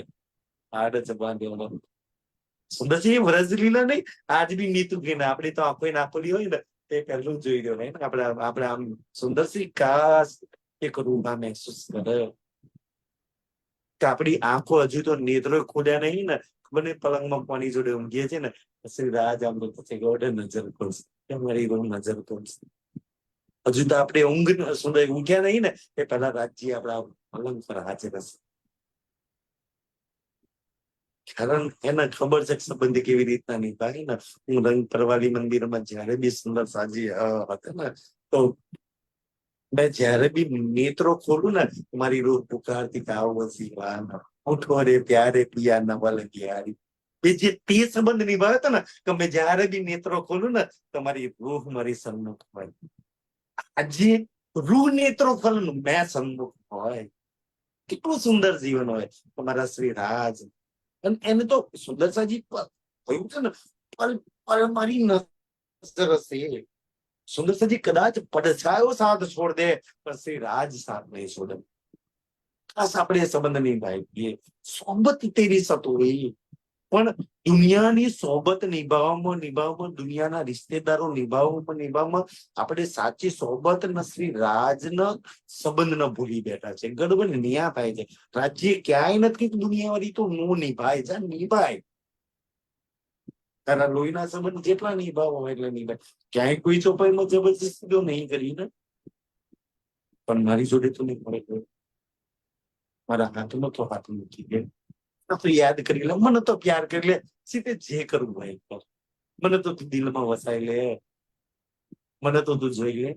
S3: આડ બાંધ્યો. સુંદરસિંહ વ્રજલીલા નહીં, આજ બી નીત ઉઠીને આપડી તો આંખો નાખોલી હોય ને તે પહેલું જોઈ રહ્યો ને આપડે આમ સુંદરસિંહ કાશ એક રૂપા મહેસૂસ કરે કે આપડી આંખો હજુ તો નેત્રો ખોલ્યા નહીં ને, બને પલંગમાં પાણી જોડે ઊંઘીએ છે ને, શ્રી રાજ આમ પછી ગોડે નજર કરશે, મારી રૂમ નજર કરશે. હજુ તો આપણે ઊંઘ સુંદર ઉઠ્યા નહીં ને એ પેલા રાજજી આપણા પલંગ પર હાજર હશે. કારણ એને ખબર છે કે સંબંધી કેવી રીતના નિભાવે ને. હું રંગ પરવાલી મંદિરમાં જયારે બી સુંદર સાજી હતા ને તો મેં જયારે બી નેત્રો ખોલું ને મારી રૂહ પુકારતી આવો શિવાન ઉઠો રે પ્યારે પિયા નવલ ગિયારી. જે તે સંબંધ નિભાવ્યો હતો ને કે મેં જયારે બી નેત્રો ખોલું ને તો મારી રૂહ મારી સન્મુખ હોય. આજે રૂહ નેત્રો ખોલું મેં સન્મુખ હોય. કેટલું સુંદર જીવન હોય તમારા શ્રી રાજ. અને એને તો સુંદરસાજી કહ્યું છે ને મારી નજર હશે સુંદર સાજી કદાચ પડછાયો સાથ છોડ દે પણ શ્રી રાજ સાથ નહીં છોડે. ખાસ આપણે એ સંબંધ નિભાવીએ. સોબત તેરી સત હોય. પણ દુનિયાની સોબત નિભાવવામાં દુનિયાના રિશ્તેદારો નિભાવવામાં આપણે સાચી સોબત ના શ્રી રાજના સંબંધ ન ભૂલી બેઠા છે. ગડબડ ન્યા થાય છે. રાજ્ય ક્યાંય નથી કે દુનિયાવાળી તો નો નિભાય જા નિભાય. તારા લોહીના સંબંધ જેટલા નિભાવો એટલે નિભાય. ક્યાંય કોઈ ચોપાઈમાં જબરજસ્તી નહીં કરી ને, પણ મારી જોડે તો નહીં મળે. મારા હાથમાં તો હાથ મૂકી દે, તો યાદ કરી લે, મને તો પ્યાર કરી લે, સીધે જે કરવું હોય કર. મને તો તું દિલમાં વસાઈ લે, મને તો તું જોઈ લે,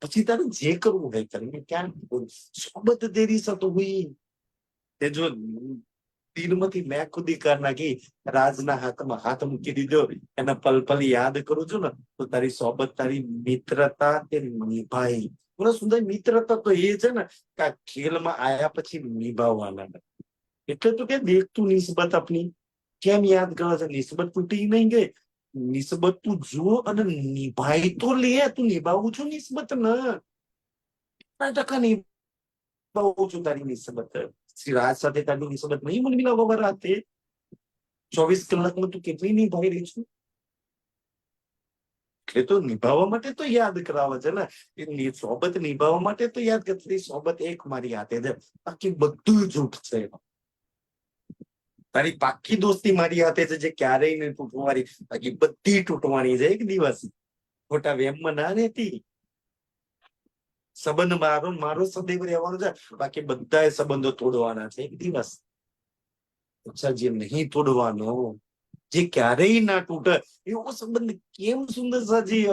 S3: પછી તારે જે કરવું હોય કરીને ક્યાં સોબત તેરી સત હુઈ. તે જો દિલમાંથી મેં ખુદી કર નાખી, રાજના હાથમાં હાથ મૂકી દીધો, એના પલ પલ યાદ કરું છું ને, તો તારી સોબત, તારી મિત્રતા તે નિભાઈ. પૂરા સુંદર મિત્રતા તો એ છે ને કે આ ખેલમાં આયા પછી નિભાવવાના. એટલે તો કે દેખતું નિસ્બત આપની કેમ યાદ કરે છે? નિસ્બત તૂટી નહીં ગઈ. નિસ્બત તું જો અને નિભાઈ તો લે. તું નિભાવું છું નિસ્બત ને, ટકા નિભાવું છું તારી નિસ્બત. શ્રી રાજ સાથે તારી નિસ્બત નહીં મને મિલાવવા રાતે 24 કલાકમાં તું કેટલી નિભાઈ રહી છું. એટલે તો નિભાવવા માટે તો યાદ કરાવે છે ને. સોબત નિભાવવા માટે તો યાદ કરતી. સોબત એક મારી હાથે છે, બાકી બધું જૂઠ છે. તારી પાકી દોસ્તી મારી હાથે છે, જે ક્યારેય નહીં તૂટવાની. બાકી બધી તૂટવાની છે એક દિવસ. ખોટા વેમમાં ના રહેતી. સંબંધ મારો સદૈવ રહેવાનો છે, બાકી બધા સંબંધો તોડવાના છે એક દિવસ. અચ્છા, જે નહીં તોડવાનો, જે ક્યારેય ના તૂટે એવો સંબંધ કેમ સુંદર સાજી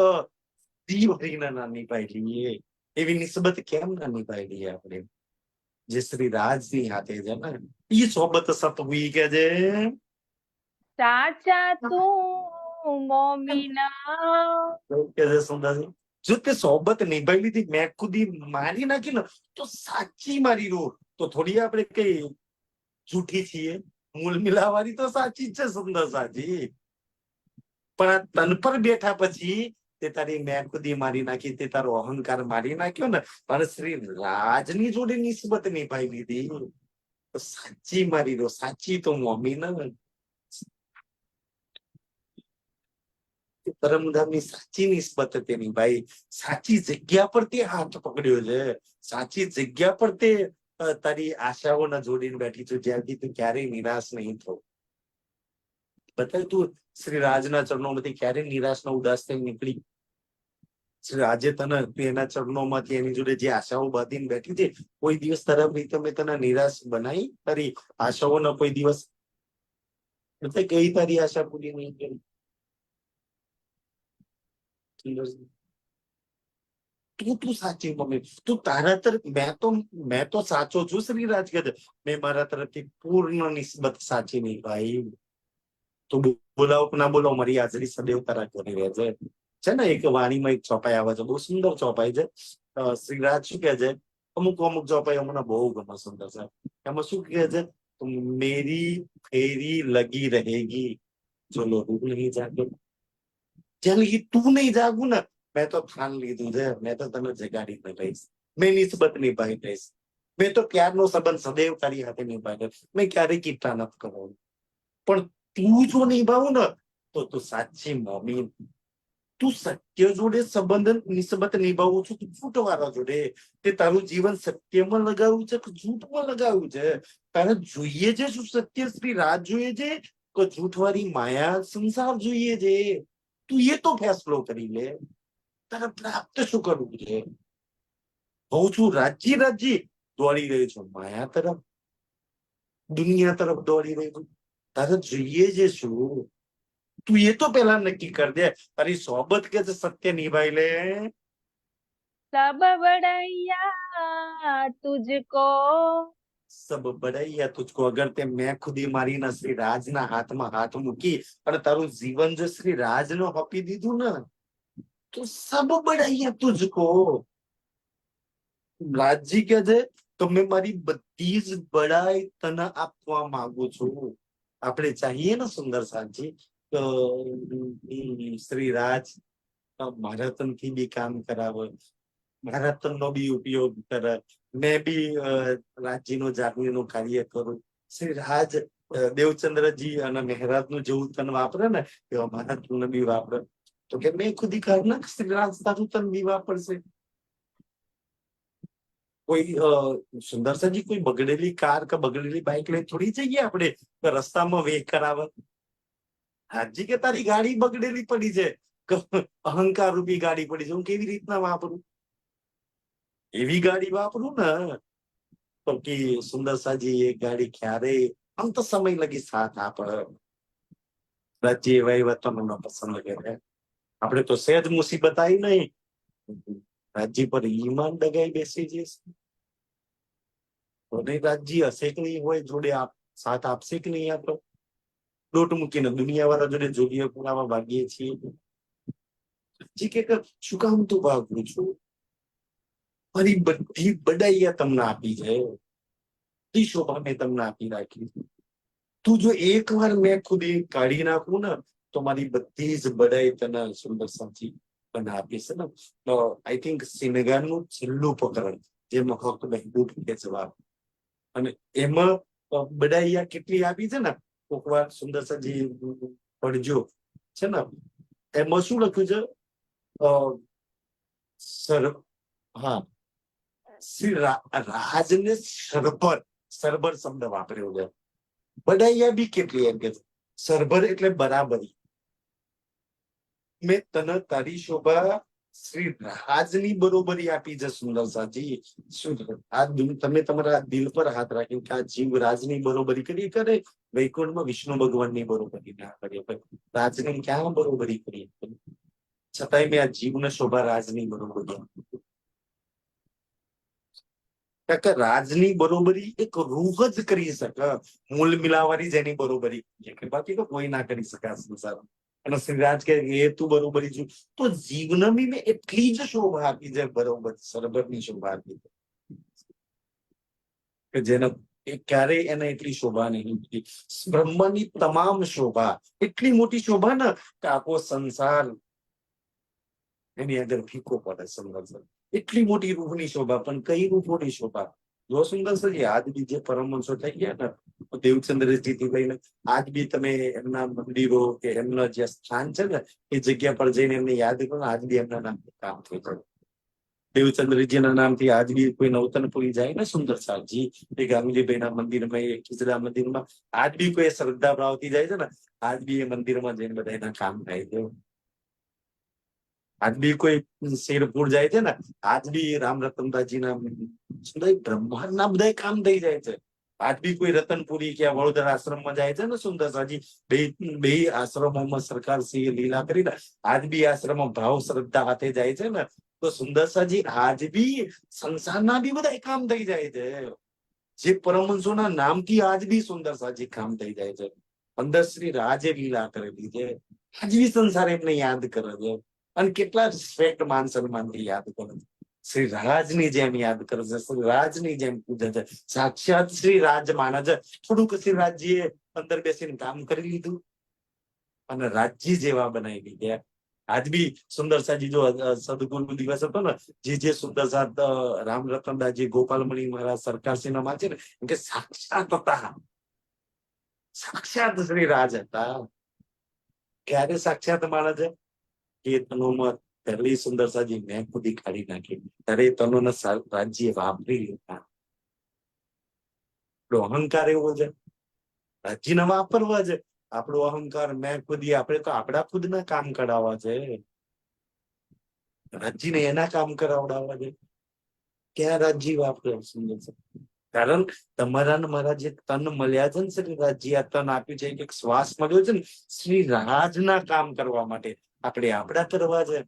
S3: દીવરીના ના નિભાઈ લઈએ? એવી નિસ્બત કેમ ના નિભાઈ લઈએ આપણે, જે શ્રી રાજની હાથે છે ને? ઈ સોબત સત હુઈ કે છે
S2: સાચા તું મોમીના.
S3: કે છે સુંદરજી, જો તે સોબત નિભાઈ લીધી, મેં ખુદી મારી નાખી ને, તો સાચી મારી રો. તો થોડી આપણે કઈ જૂઠી છીએ? મૂળ મિલાવાની તો સાચી જ છે સુંદર સાજી. પણ આ તન પર બેઠા પછી તે તારી મેં ખુદી મારી નાખી, તે તારો અહંકાર મારી નાખ્યો ને, પણ શ્રી રાજની જોડે નિસ્બત નિભાઈ લીધી, તો સાચી મારી રો. સાચી તો મમ્મી ને પરમધામની સાચી નિસ્બત તેની ભાઈ. સાચી જગ્યા પર તે હાથ પકડ્યો છે. સાચી જગ્યા પર તે તારી આશાઓના જોડીને બેઠી છું, જ્યાંથી તું ક્યારેય નિરાશ નહીં થયો. બતાવ, તું શ્રી રાજના ચરણોમાંથી ક્યારેય નિરાશ ના ઉદાસ થઈ નીકળી? શ્રી રાજે તને એના ચરણોમાંથી એની જોડે જે આશાઓ બાંધીને બેઠી છે, કોઈ દિવસ તરફ તમે તને નિરાશ બનાવી? તારી આશાઓનો કોઈ દિવસ કઈ તારી આશા પૂરી નહીં કરી? તું સાચી મમ્મી, તું તારા તરફ, મેં તો સાચો છું. શ્રીરાજ કહે છે મેં મારા તરફથી પૂર્ણ નિસ્બત સાચી નહીં ભાઈ. તું બોલાવો ના બોલાવો, મારી હાજરી સદૈવ તારા કરી રહે છે ને. એક વાણીમાં એક ચોપાઈ આવે છે, બહુ સુંદર ચોપાઈ છે. શ્રીરાજ શું કહે છે? અમુક ચોપાઈઓ મને બહુ ગમે, સુંદર છે. એમાં શું કહે છે? મેરી ફેરી લગી રહેગી જો લોગ નહીં જાગે. જ્યાં લગી તું નહીં જાગું ને, મેં તો ઠાન લીધું છે, મેં તો તને જગાડીને રહીશ. મેં નિસ્બત નિભાઈ રહીશ. મેં તો પ્યારનો સંબંધ સદૈવ તારી હાથે નિભાવી રહીશ. મેં ક્યારેય કીટા નથી કરવાનું. પણ તું જો નિભાવું ને, તો તું સાચી મમ્મી. તું સત્ય જોડે સંબંધ નિસ્બત નિભાવું છું, તું જૂઠવાળા જોડે. તે તારું જીવન સત્યમાં લગાવ્યું છે કે જૂઠમાં લગાવ્યું છે? તારે જોઈએ છે શું? સત્ય શ્રી રાજ જોઈએ છે કે જૂઠવાળી માયા સંસાર જોઈએ છે? તું એ તો ફેસલો કરી લે. તારે પ્રાપ્ત શું કરવું છે? કહું છું રાજી રાજી દોડી રહ્યો છું માયા તરફ, દુનિયા તરફ દોડી રહ્યો છું. તારે જોઈએ છે શું? તું એ તો પેલા નક્કી કર દે. તારી સોબત કે સત્ય નિભાઈ લે.
S2: સબ બડૈયા તુજકો,
S3: સબ બડૈયા તુજકો. અગર તે મેં ખુદી મારી ના શ્રી રાજના હાથમાં હાથ મૂકી અને તારું જીવન જો શ્રી રાજનો આપી દીધું ને, તો સબ બડૈયા તુજકો. રાજજી કે છે તો મેં મારી બધી જ બડાઈ તને આપવા માંગુ છું. આપણે ચાહીએ ને સુંદર સાજી, શ્રી રાજ મારા થી બી કામ કરાવે, મારા તનનો બી ઉપયોગ કરે, મેં બી રાજ્યનો જાગૃતિનું કાર્ય કરું. શ્રી રાજ દેવચંદ્રજી અને મહેરાજનું જેવું તન વાપરે ને એવા મારા તન બી વાપરે. તો કે મેં ખુદી કરના શ્રી રાજ તારું તન બી વાપરશે. કોઈ સુંદરસાજી કોઈ બગડેલી કાર કે બગડેલી બાઇક લઈ થોડી જઈએ આપણે રસ્તામાં વેગ કરાવે. હાજી કે તારી ગાડી બગડેલી પડી છે, અહંકાર રૂપી ગાડી પડી છે, હું કેવી રીતના વાપરું? એવી ગાડી વાપરું ને તો કે સુંદરસાજી એ ગાડી ક્યારેય અંત સમય લગી સાથ આપે. રાજ્ય એવા એવા તમને પસંદ કરે. આપણે તો સહેજ મુસીબત આવી નહીં, રાજ્ય પર ઈમાન ડગાઈ બેસી જશે. રાજ્ય હશે કે નહીં હોય જોડે સાથ આપશે કે નહીં? આપણો દોટ મૂકીને દુનિયા વાળા જોડે જોડીએ પુરાવા ભાગીએ છીએ. શું કામ તું ભાગું છું? મારી બધી બડાઈયા તમને આપી છે, બધી શોભા મેં તમને આપી રાખી. તું જો એક વાર મેં ખુદ કાઢી નાખું ને તો મારી બધી જ બડાઈ તને સુંદર સાચી બને આપી છે ને. આઈ થિંક સિનેગાનું છેલ્લું પ્રકરણ જેમાં હક મહેબૂબ કે જવાબ, અને એમાં બડાઈયા કેટલી આપી છે ને. કોક વાર સુંદરસાજી પડજો છે ને, એમાં શું લખ્યું છે? શ્રી રાજને સરભર શબ્દ વાપર્યો છે. બડાઈયા બી કેટલી એમ કે સરભર એટલે બરાબરી. મેં તને તારી શોભા શ્રી રાજની બરોબરી આપી છે સુંદરસાજી. શું તમે તમારા દિલ પર હાથ રાખીને કે આ જીવ રાજની બરોબરી કરી કરે? વૈકુંઠમાં વિષ્ણુ ભગવાનની બરોબરી ના કરીએ, રાજની ક્યાં બરોબરી કરીએ? છતાંય મેં આ જીવને શોભા રાજની બરોબરી આપી. રાજની બરોબરી એક રૂહ જ કરી શકે, મૂલ મિલાવવાની જેની બરોબરી, બાકી તો કોઈ ના કરી શકે આ સંસાર. અને શ્રીરાજ કે એ તું બરોબરી છું, તો જીવને બી મેં એટલી જ શોભા આપી છે, બરોબર સરભરની શોભા આપી છે કે જેને ક્યારેય એને એટલી શોભા નહીં હતી. બ્રહ્માની તમામ શોભા, એટલી મોટી શોભા ને કે આખો સંસાર એની અંદર ફીકો પડે. સુંદર એટલી મોટી રૂહની શોભા, પણ કઈ રૂહોની શોભા? જો સુંદર સજી આજ બી જે પરમહંસો થઈ ગયા ને દેવચંદ્રજી થી લઈને આજ બી તમે એમના મંદિરો કે એમના જે સ્થાન છે ને એ જગ્યા પર જઈને એમને યાદ કરો, આજ બી એમના નામ કામ થઈ જાય. દેવચંદ્રજી ના નામથી આજ બી કોઈ નવતનપુરી જાય ને સુંદર સાજી એ ગાંગુલીભાઈ ના મંદિરમાં, એ ખીજડા મંદિરમાં આજ બી કોઈ શ્રદ્ધા ભાવથી જાય છે ને, આજ બી એ મંદિરમાં જઈને બધા એના કામ થાય છે. આજ બી કોઈ શેરપુર જાય છે ને, આજ બી રામ રતનદાસજી ના બ્રહ્માંડ ના બધા કામ થઈ જાય છે. આજ બી કોઈ રતનપુરી કે વડોદરા આશ્રમમાં જાય છે ને સુંદરસાજી, બે આશ્રમોમાં સરકાર સિંહ લીલા કરીને આજ બી આશ્રમો ભાવ શ્રદ્ધા હાથે જાય છે ને, તો સુંદરસાજી આજ બી સંસારના બી બધા કામ થઈ જાય છે. જે પરમહંસોના નામથી આજ બી સુંદરસાજી કામ થઈ જાય છે. અંદર શ્રી રાજે લીલા કરેલી છે, આજ બી સંસાર એમને યાદ કરે છે. અને કેટલા રિસ્પેક્ટ માન સન્માન થી યાદ કરે છે. શ્રી રાજની જેમ યાદ કરે છે, શ્રી રાજની જેમ પૂજે છે, સાક્ષાત શ્રી રાજ માને છે. થોડુંક શ્રી રાજજીએ અંદર બેસીને કામ કરી લીધું અને રાજજી જેવા બનાવી દીધા. આજ બી સુંદરસાજી જો સદગુરુ દિવસ હતો ને, જે સુંદરસા રામ રતનદાસજી ગોપાલમણી મહારાજ સરકારશ્રી ના છે ને, કે સાક્ષાત હતા, સાક્ષાત શ્રી રાજ હતા. ક્યારે સાક્ષાત માણે છે? એ તનોમાં પહેલી સુંદરસાજી મેં ખુદી કાઢી નાખી ત્યારે તનોને રાજ્ય વાપરી લીધા. આપણો અહંકાર એવો છે, રાજ્યને વાપરવા છે. આપણો અહંકાર મેં ખુદી, આપણે તો આપણા ખુદના કામ કરાવવા છે, રાજ્યને એના કામ કરાવડાવવા છે. ક્યાં રાજ્ય વાપરે? સુંદર છે. કારણ તમારા ને મારા જે તન મળ્યા છે ને શ્રી રાજજી આ તન આપ્યું છે, એક શ્વાસ મળ્યો છે ને શ્રી રાજના કામ કરવા માટે. આપણે આપણા કરવા છે,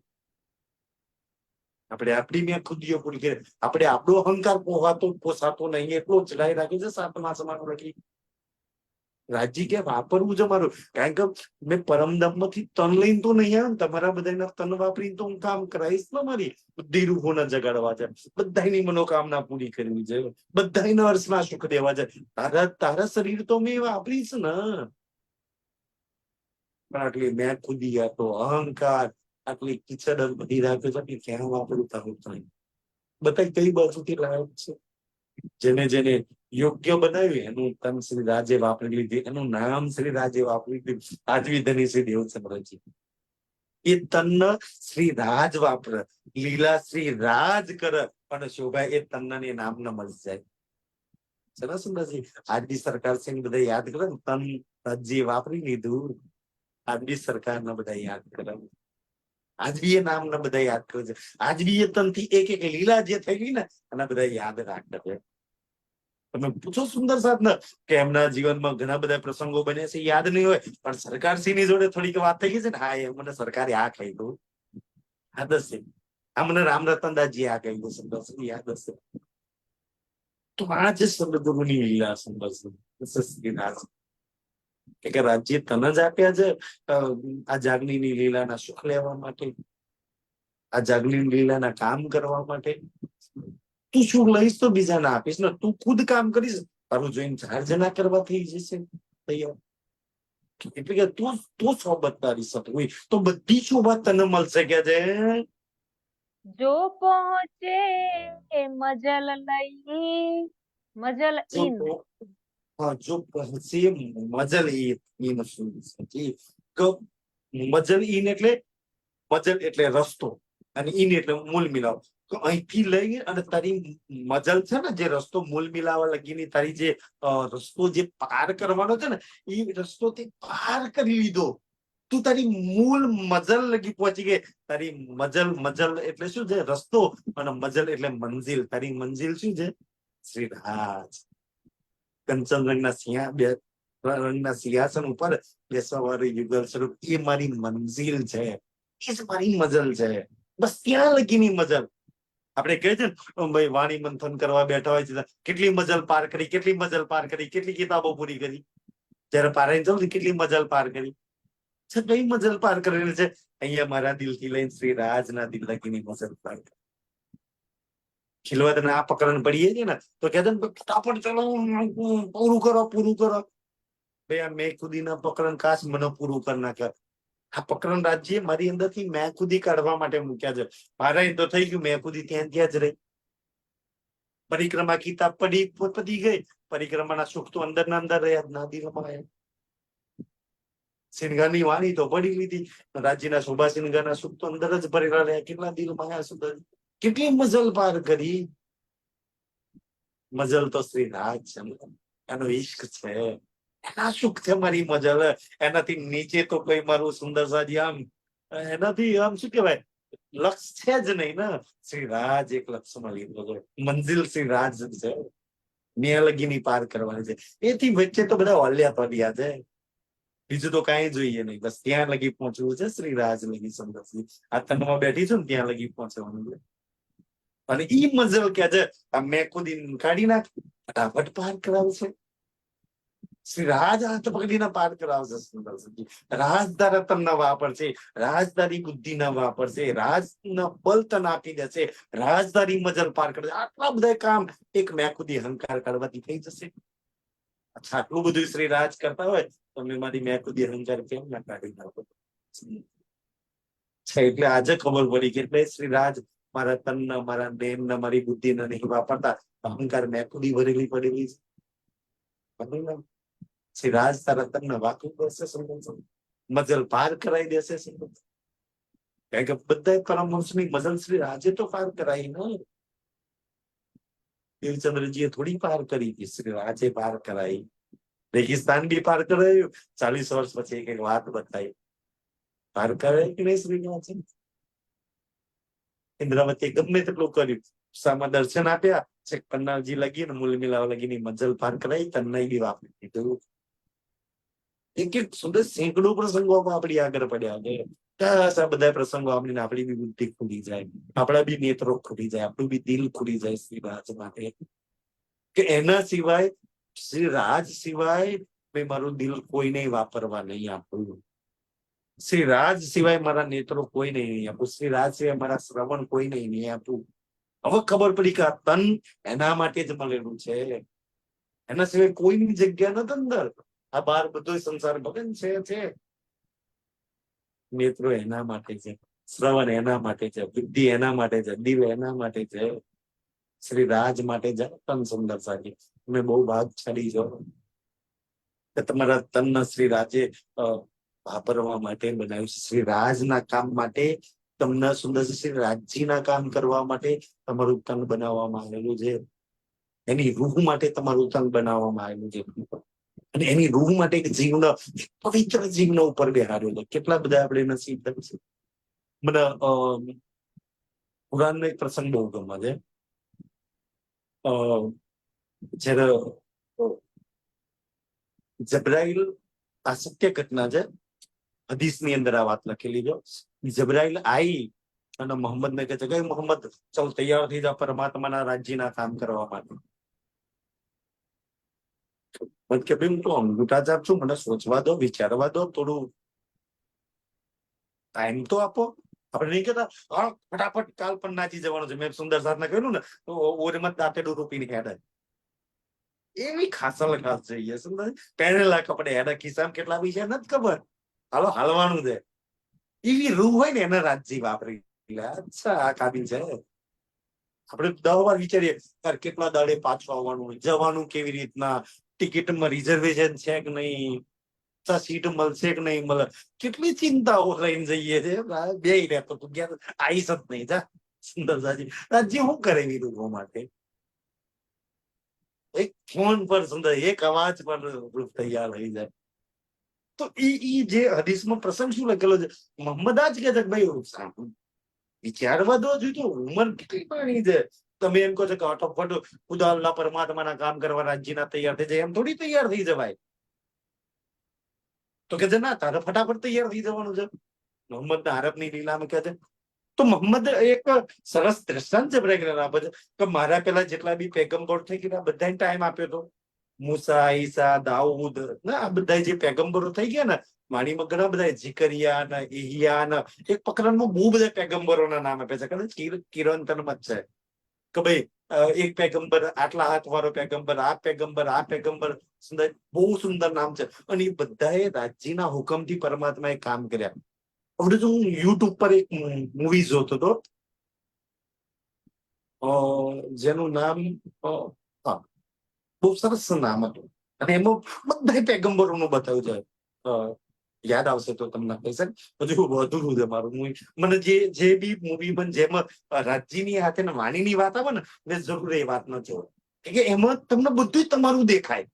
S3: આપણે આપણી મેં ખુદીઓ પૂરી કરી. આપણે આપણો અહંકાર પોસાતો નહીં એટલો ચડાઈ રાખે છે સાતમા આસમાન લખી. રાજ્ય કે વાપરવું છે મારું, કારણ કે મેં પરમધામ માંથી તન લઈને તો નહીં આવે ને, તમારા બધાના તન વાપરીને તો હું કામ કરાવીશ ને. મારી બધી રૂહોને જગાડવા છે, બધાની મનોકામના પૂરી કરવી છે, બધાને હર્ષના સુખ દેવા છે. તારા શરીર તો મેં વાપરીશ ને. આટલી મેં ખુદી હતો અહંકાર આટલી કીચડ બધી રાખે છે કે ક્યાં વાપરું તારું થાય. બધા કઈ બાજુથી લાયક છે? જેને જેને યોગ્ય બનાવ્યું એનું તન શ્રી રાજે વાપરી લીધી, એનું નામ શ્રી રાજે વાપરી લીધું. આજવી ધની શ્રી દેવચંદ્રજી એ તન શ્રી રાજ વાપરે, લીલા શ્રી રાજ કરે, પણ શોભા એ તનને નામ ન મળી જાય. ચલો સુંદરજી, આજની સરકાર છે બધા યાદ કરે ને, તન રાજ્ય વાપરી લીધું. આજની સરકાર ને બધા યાદ કરે, આજ બી એ નામ ને બધા યાદ કરે છે. આજ બી એ તન થી એક એક લીલા જે થઈ ગઈ ને એના બધા યાદ રાખે છે. તમે પૂછો સુંદર સાધના કે એમના જીવનમાં ઘણા બધા પ્રસંગો બને છે, યાદ નહીં હોય, પણ સરકારશ્રી ની જોડે થોડીક વાત થઈ ગઈ છે ને, હા એ મને સરકારે આ કહી દઉં, યાદ હશે. આ મને રામ રતનદાસજી આ કહી દઉં, સુંદર યાદ હશે. તો આ જે શબ્દોની લીલા સુંદર છે કે રાજ્ય તને જ આપ્યા છે આ જાગણીની લીલાના સુખ લેવા માટે, આ જાગણીની લીલાના કામ કરવા માટે. તું શું લઈશ તો બીજાને આપીશ ને, તું ખુદ કામ કરીશ તારું જોઈને ચાર જણા કરવા થઈ જશે તૈયાર. એટલે કે તું સોબત તારી સતવી તો બધી શોભા તને મળશે કે છે.
S2: જો પહોંચે મજલ લઈ, મજલ ઇન,
S3: જો પહોંચે મજલ ઈન મજલ ઈન એટલે મજલ એટલે રસ્તો અને ઈન એટલે મૂલ મિલાવ. તો અહીંથી લઈ અને તારી મજલ છે ને, જે રસ્તો મૂલ મિલાવા લગીની તારી જે રસ્તો જે પાર કરવાનો છે ને, એ રસ્તો તે પાર કરી લીધો. તું તારી મૂળ મજલ લગી પહોંચી ગઈ. તારી મજલ એટલે શું છે? રસ્તો. અને મજલ એટલે મંજિલ. તારી મંજિલ શું છે? શ્રી રાજ. કંચન રંગના સિંહાસન ઉપર બેસવાવાળું યુગલ સ્વરૂપ એ મારી મંજિલ છે, એ જ મારી મજલ છે. બસ ત્યાં લગીની મજલ. આપણે કહે છે ને ભાઈ, વાણી મંથન કરવા બેઠા હોય છે, કેટલી મજલ પાર કરી, કેટલી મજલ પાર કરી, કેટલી કિતાબો પૂરી કરી. જયારે પારાયણ જાઉં ને કેટલી મજલ પાર કરી છે, કઈ મજલ પાર કરેલી છે? અહીંયા મારા દિલ થી લઈને શ્રી રાજના દિલ લગીની મજલ પાર કરી. ખીલવત આ પકડન પડીએ છીએ ને તો કે ફટાફટ ચલો, પૂરું કરો. ભાઈ આ મેં ખુદી ના પકડન કાશ મને પૂરું કરી નાખે. આ પકડન રાજ્ય મારી અંદર થી મેં ખુદી કાઢવા માટે મૂક્યા છે. મારા તો થઈ ગયું, મેં ખુદી ત્યાં જ રહી. પરિક્રમા કિતાબ પતી ગઈ, પરિક્રમાના સુખ તો અંદર ના અંદર રહ્યા, ના દિલમાં. સિંગાની વાણી તો પડી લીધી, રાજ્યના શોભા સિંગાના સુખ તો અંદર જ ભરેલા રહ્યા. કેટલા દિલમાં સુધર, કેટલી મજલ પાર કરી. મજલ તો શ્રી રાજ છે, એનો ઈશ્ક છે, એના સુખ છે મારી મજલ. એનાથી નીચે તો કઈ મારું સુંદર સાજી આમ એનાથી આમ શું કેવાય, લક્ષ છે જ નહીં ને. શ્રી રાજ એક લક્ષમાં લીધો છે, મંજિલ શ્રી રાજ છે, ન્યા લગીની પાર કરવાની છે. એથી વચ્ચે તો બધા ઓલ્યા પડ્યા છે, બીજું તો કઈ જોઈએ નહીં. બસ ત્યાં લગી પહોંચવું છે, શ્રી રાજ લગી. સુંદરજી આ તનમાં બેઠી છું ને ત્યાં લગી પહોંચવાનું છે. અને ઈ મજલ કે છે મેં ખુદી કાઢી નાખ, ફટાફટ પાર કરાવશે શ્રી રાજ. હાથ પકડીને પાર કરાવશે સુંદરજી. રાજ તારા તન વાપરશે, રાજદારી બુદ્ધિ ના વાપરશે, રાજ બલ તન આપી દેશે, રાજદારી મજલ પાર કરશે. આટલા બધા કામ એક મેં ખુદી અહંકાર કરવાથી થઈ જશે. અચ્છા, આટલું બધું શ્રી રાજ કરતા હોય તમે મારી મેં ખુદી અહંકાર કેમ ના કાઢી નાખો? એટલે આજે ખબર પડી કે એટલે શ્રી રાજ મારા તન, મારા દેહ, મારી બુદ્ધિ નહીં વાપરતા, અહંકાર મેં ખુદી ભરેલી પડેલી છે. શ્રી રાજ તારા તન વાતું કરશે, મજલ પાર કરાવી દેશે. કારણ કે બધા પરમહંસની મજલ શ્રી રાજે તો પાર કરાવી ને. દેવચંદ્રજીએ થોડી પાર કરી હતી, શ્રી રાજે પાર કરાવી. રેગિસ્તાન બી પાર કરાયું. 40 વર્ષ પછી એક વાત બતાવી, પાર કરાય કે નહીં શ્રી રાજે? ઇન્દ્રાવતી ગમે તેટલું કર્યું, સામા દર્શન આપ્યા, છેક પન્નાજી લગી ને મૂલ મિલાવ લગીની મજલ પાર કરાઈ, તન્નાઈ બી વાપરી દીધું. એક સુંદર સેંકડો પ્રસંગોમાં આપણી આગળ પડ્યા છે. બધા પ્રસંગો આપણી બી બુદ્ધિ ખુલી જાય, આપણા બી નેત્રો ખુલી જાય, આપણું બી દિલ ખુલી જાય શ્રી રાજ માટે. કે એના સિવાય, શ્રી રાજ સિવાય મેં મારું દિલ કોઈને વાપરવા નહીં આપવું. શ્રી રાજ સિવાય મારા નેત્રો કોઈ નહીં આપું. શ્રી રાજ સિવાય મારા શ્રવણ કોઈ નહીં આપું. હવે ખબર પડી કે આ તન એના માટે જ મળેલું છે, એના સિવાય કોઈની જગ્યા નથી અંદર. આ બાર બધો સંસાર ભગન છે, નેત્રો એના માટે છે. શ્રવણ એના માટે છે, બુદ્ધિ એના માટે છે, દિલ એના માટે છે, શ્રી રાજ માટે છે. તન સુંદર સાજી, તમે બહુ ભાગશાળી છો કે તમારા તનના શ્રી રાજે વાપરવા માટે બનાવ્યું છે. શ્રી રાજના કામ માટે તમને સુંદર શ્રી રાજજીના કામ કરવા માટે તમારું તન બનાવવામાં આવેલું છે. એની રૂહ માટે તમારું તન બનાવવામાં આવેલું છે અને એની રૂહ માટે એક જીવના પવિત્ર જીવના ઉપર બેહાડ્યો છે. કેટલા બધા આપણે નસીબ છે. મને કુરાનનો એક પ્રસંગ બહુ ગમે છે. જયારે જબ્રાઈલ, આ સત્ય ઘટના છે, હદીસની અંદર આ વાત લખેલી છે. જબ્રાઈલ આવી અને મોહમ્મદને કહે છે કે મોહમ્મદ ચાલ તૈયાર થઈ જાવ પરમાત્માના રાજ્યના કામ કરવા માટે. કે ભાઈ હું તો અંગૂઠા ચાપ છું, મને સોચવા દો, વિચારવા દો, થોડું ટાઈમ તો આપો. આપણે નહીં કહેતા હા ફટાફટ કાલ પણ નાચી જવાનું છે. મેં સુંદર સાધના કહ્યું ને તો ઓરમાં દાંતેડું રૂપીને હેડે એવી ખાસલ ખાસ જોઈએ. સુંદર પહેરેલા કપડે હેડે, ખિસ્સામાં કેટલા પૈસા નથી ખબર, હાલો હાલવાનું છે. એવી રૂહ હોય ને એને રાજજી વાપરી. અચ્છા આ કાબિલ છે. આપણે 10 વાર વિચારીએ યાર કેટલા દાડે પાછું આવવાનું હોય, જવાનું કેવી રીતના, ટિકિટમાં રિઝર્વેશન છે કે નહીં, સીટ મળશે કે નહીં મળે, કેટલી ચિંતાઓ લઈને જઈએ છે. બે રહેતો તું ગયા આવીશ જ નહીં. જા સુંદર સાજી રાજ્ય શું કરે એવી રૂહો માટે? એક ફોન પર સુંદર એક અવાજ પર રૂપ તૈયાર થઈ જાય. તો ઈ જે હદીસમાં પ્રસંગ શું લખેલો છે, મોહમ્મદ આ જ કે છે ભાઈ વિચારવા દો. જોઈતો ઉંમર કેટલી પાણી છે. તમે એમ કહો છો કે ફટોફટ ખુદા અલ્લાહ પરમાત્માના કામ કરવા રાજ્યના તૈયાર થઈ જાય, એમ થોડી તૈયાર થઈ જવાય. તો કે છે ના તારે ફટાફટ તૈયાર થઈ જવાનું છે. મોહમ્મદ આરબની લીલામાં કહે છે. તો મોહમ્મદ એક સરસ દ્રષ્ટાંત છે આપે છે કે મારા પેલા જેટલા બી પેગમ્બર થઈ ગયા બધાને ટાઈમ આપ્યો હતો. મૂસા, ઈસા, દાઉદ, આ બધા જે પેગમ્બરો થઈ ગયા ને, વાણીમાં ઘણા બધા જીકરિયા ને ઇહિયા ને એક પ્રકરણમાં બહુ બધા પેગમ્બરોના નામ આપે છે. કદાચ કિરંતનમાં જ છે કે ભાઈ એક પેગમ્બર, આટલા હાથ વાળો પેગમ્બર, આ પેગમ્બર, આ પેગમ્બર, સુંદર બહુ સુંદર નામ છે. અને એ બધાએ રાજ્યના હુકમથી પરમાત્માએ કામ કર્યા. હવે તો હું યુટ્યુબ પર એક મૂવી જોતો હતો જેનું નામ બહુ સરસ નામ હતું અને એમાં બધા પેગમ્બરોનું બતાવ્યું છે. યાદ આવશે તો તમને કહીશ. હજુ અધૂરું છે મારું. મને જે બી મૂવી બન જેમાં રાજ્યની હાથે ને વાણીની વાત આવે ને મેં જરૂર એ વાત ન જોઉં કે એમાં તમને બધું તમારું દેખાય.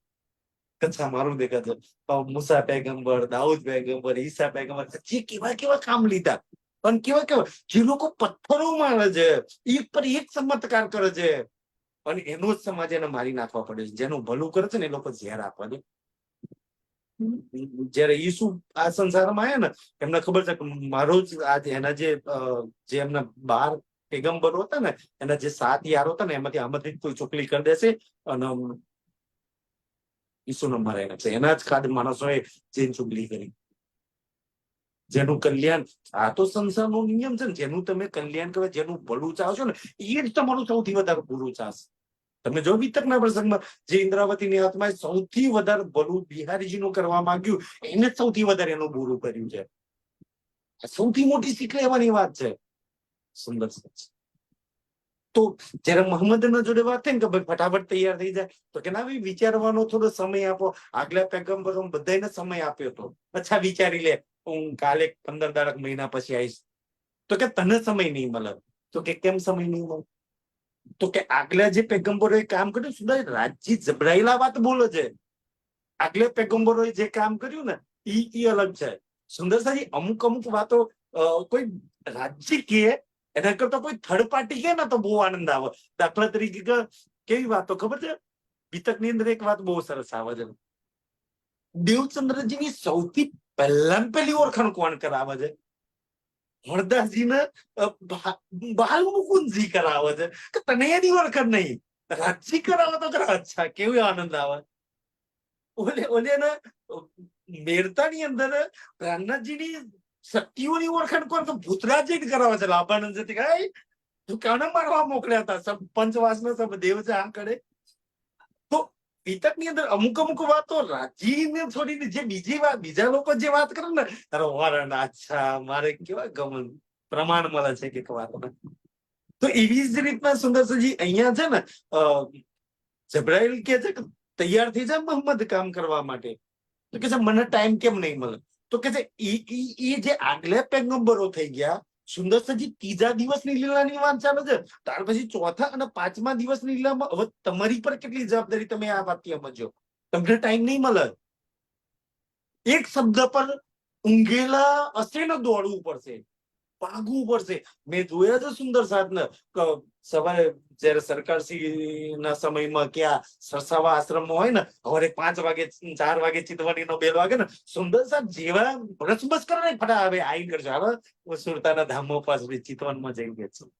S3: કચ્છા મારું દેખાય છે. મૂસા પેગમ્બર, દાઉદ પેગમ્બર, ઈસા પેગમ્બર, જે કેવા કેવા કામ લીધા અને કેવા કેવા જે લોકો પથ્થરો મારે છે, એક પર એક ચમત્કાર કરે છે અને એનો જ સમાજ એને મારી નાખવા પડે છે. જેનું ભલું કરે છે ને એ લોકો ઝેર આપવા દે. જયારે ઈસુ આ સંસારમાં આવ્યા ને એમને ખબર છે કે મારો જ એના જે એમના 12 પેગમ્બરો હતા ને, એના જે 7 યારો હતા ને, એમાંથી આમાંથી કોઈ ચોકલી કરી દેશે અને ઈસુને મરાય નાખશે. એના જ ખાદ માણસોએ ચેન ચુગલી કરી. જેનું કલ્યાણ, આ તો સંસારનો નિયમ છે ને, જેનું તમે કલ્યાણ કરે, જેનું ભલું ચાહશો ને એ જ તમારું સૌથી વધારે બુરું ચાહશે. તમે જો વિતકના પ્રસંગમાં જે ઇન્દ્રાવતીની આત્માએ સૌથી વધારે ભલું બિહારીજીનું કરવા માંગ્યું એને જ સૌથી વધારે એનું બુરું કર્યું છે. સૌથી મોટી શીખ લેવાની વાત છે. સુંદર તો જયારે મોહમ્મદના જોડે વાત થઈ ને કે ભાઈ ફટાફટ તૈયાર થઈ જાય તો કે ના ભાઈ વિચારવાનો થોડો સમય આપો. આગલા પેગમ્બરો બધાને સમય આપ્યો હતો. અચ્છા વિચારી લે, હું કાલે 15 દાડક મહિના પછી આવીશ. તો કે તને સમય નહીં મળે. તો કે કેમ સમય નહીં મળે? તો કે આગલા જે પેગમ્બરોએ કામ કર્યું સુધા રાજજી જબરાઈલા વાત બોલે છે. આગલા પેગમ્બરોએ જે કામ કર્યું ને ઈ અલગ છે. સુંદર સાજી અમુક વાતો કોઈ રાજ્ય કે એના કરતા કોઈ થર્ડ પાર્ટી કે ને તો બહુ આનંદ આવે. દાખલા તરીકે કેવી વાતો ખબર છે? વિતકની અંદર એક વાત બહુ સરસ આવે છે. દેવચંદ્રજીની સૌથી પહેલી ઓળખાણ કોણ કરાવે છે? હરદાસજીને બાલ મુકુંદજી કરાવે છે કે તને એની ઓળખાણ નહીં, રાજજી કરાવે તો અચ્છા કેવું આનંદ આવે. ઓલે મેરતાની અંદર રામનાથજીની શક્તિઓની ઓળખાણ કોણ? તો ભૂતરાજજી કરાવે છે. લાભાનંદ તું કોને મારવા મોકલ્યા હતા? સબ પંચવાસનો સબ દેવ છે આમ કરે. તો વિતકની અંદર અમુક વાતો રાજીને છોડીને જે બીજા લોકો જે વાત કરે ને તારો વારણ અચ્છા મારે કેવા ગમન પ્રમાણ મળે છે કે વાતમાં. તો એવી જ રીતના સુંદરસિંહજી અહીંયા છે ને જબ્રાઈલ કે છે કે તૈયાર થઈ જાય મોહમ્મદ કામ કરવા માટે, તો કે છે મને ટાઈમ કેમ નહીં મળે? તો કે છે એ જે આગલા પેગમ્બરો થઈ ગયા, સુંદરસિંહજી ત્રીજા દિવસની લીલાની વાત ચાલે છે, ત્યાર પછી ચોથા અને પાંચમા દિવસની લીલામાં હવે તમારી પર કેટલી જવાબદારી, તમે આ વાત સમજો. તમને ટાઈમ નહીં મળે, એક શબ્દ પર ઊંઘેલા હશે ને દોડવું પડશે, ભાગવું પડશે. મેં જોયા છે સુંદર સાધને સવારે જયારે સરકારશ્રી ના સમયમાં ક્યાં સરસાવા આશ્રમમાં હોય ને, સવારે 5 વાગે 4 વાગે ચિતવાની નો બેલ વાગે ને, સુંદર સાહેબ જેવા બસ કરે ને ફટા હવે આઈ કરજો, હવે હું સુરતાના ધામો પાસ ચિતવનમાં જઈ ગયો છું,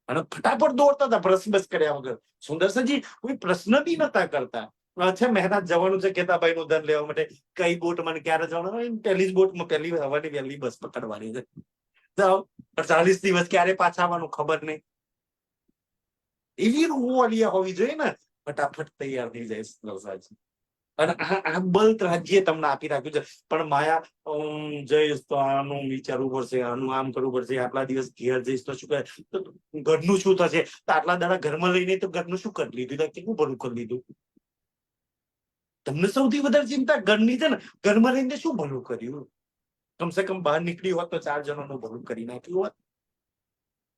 S3: અને ફટાફટ દોડતા હતા બસ કર્યા વગર. સુંદરસિંહજી કોઈ પ્રશ્ન બી નતા કરતા. અચ્છા મહેનત જવાનું છે કેતાભાઈ નું ધન લેવા માટે, કઈ બોટ મને ક્યારે જવાનું? પહેલી જ બોટમાં પહેલી હવાની વહેલી બસ પકડવાની છે, જાઓ 40 દિવસ ક્યારે પાછા આવવાનું ખબર નહીં. એવી રૂવાલિયા હોવી જોઈએ ને, ફટાફટ તૈયાર થઈ જાય સુંદરસાજી. અને આ બલ રાજ્ય તમને આપી રાખ્યું છે, પણ માયા જઈશ તો આનું વિચારવું પડશે, આનું આમ કરવું પડશે, આટલા દિવસ ઘેર જઈશ તો શું કહે, ઘરનું શું થશે, તો આટલા દાડા ઘરમાં લઈને તો ઘરનું શું કરી લીધું, કેટલું ભલું કરી લીધું. તમને સૌથી વધારે ચિંતા ઘરની છે ને, ઘરમાં રહીને શું ભલું કર્યું? કમસે કમ બહાર નીકળી હોત તો 4 જણાનું ભલું કરી નાખ્યું હોત.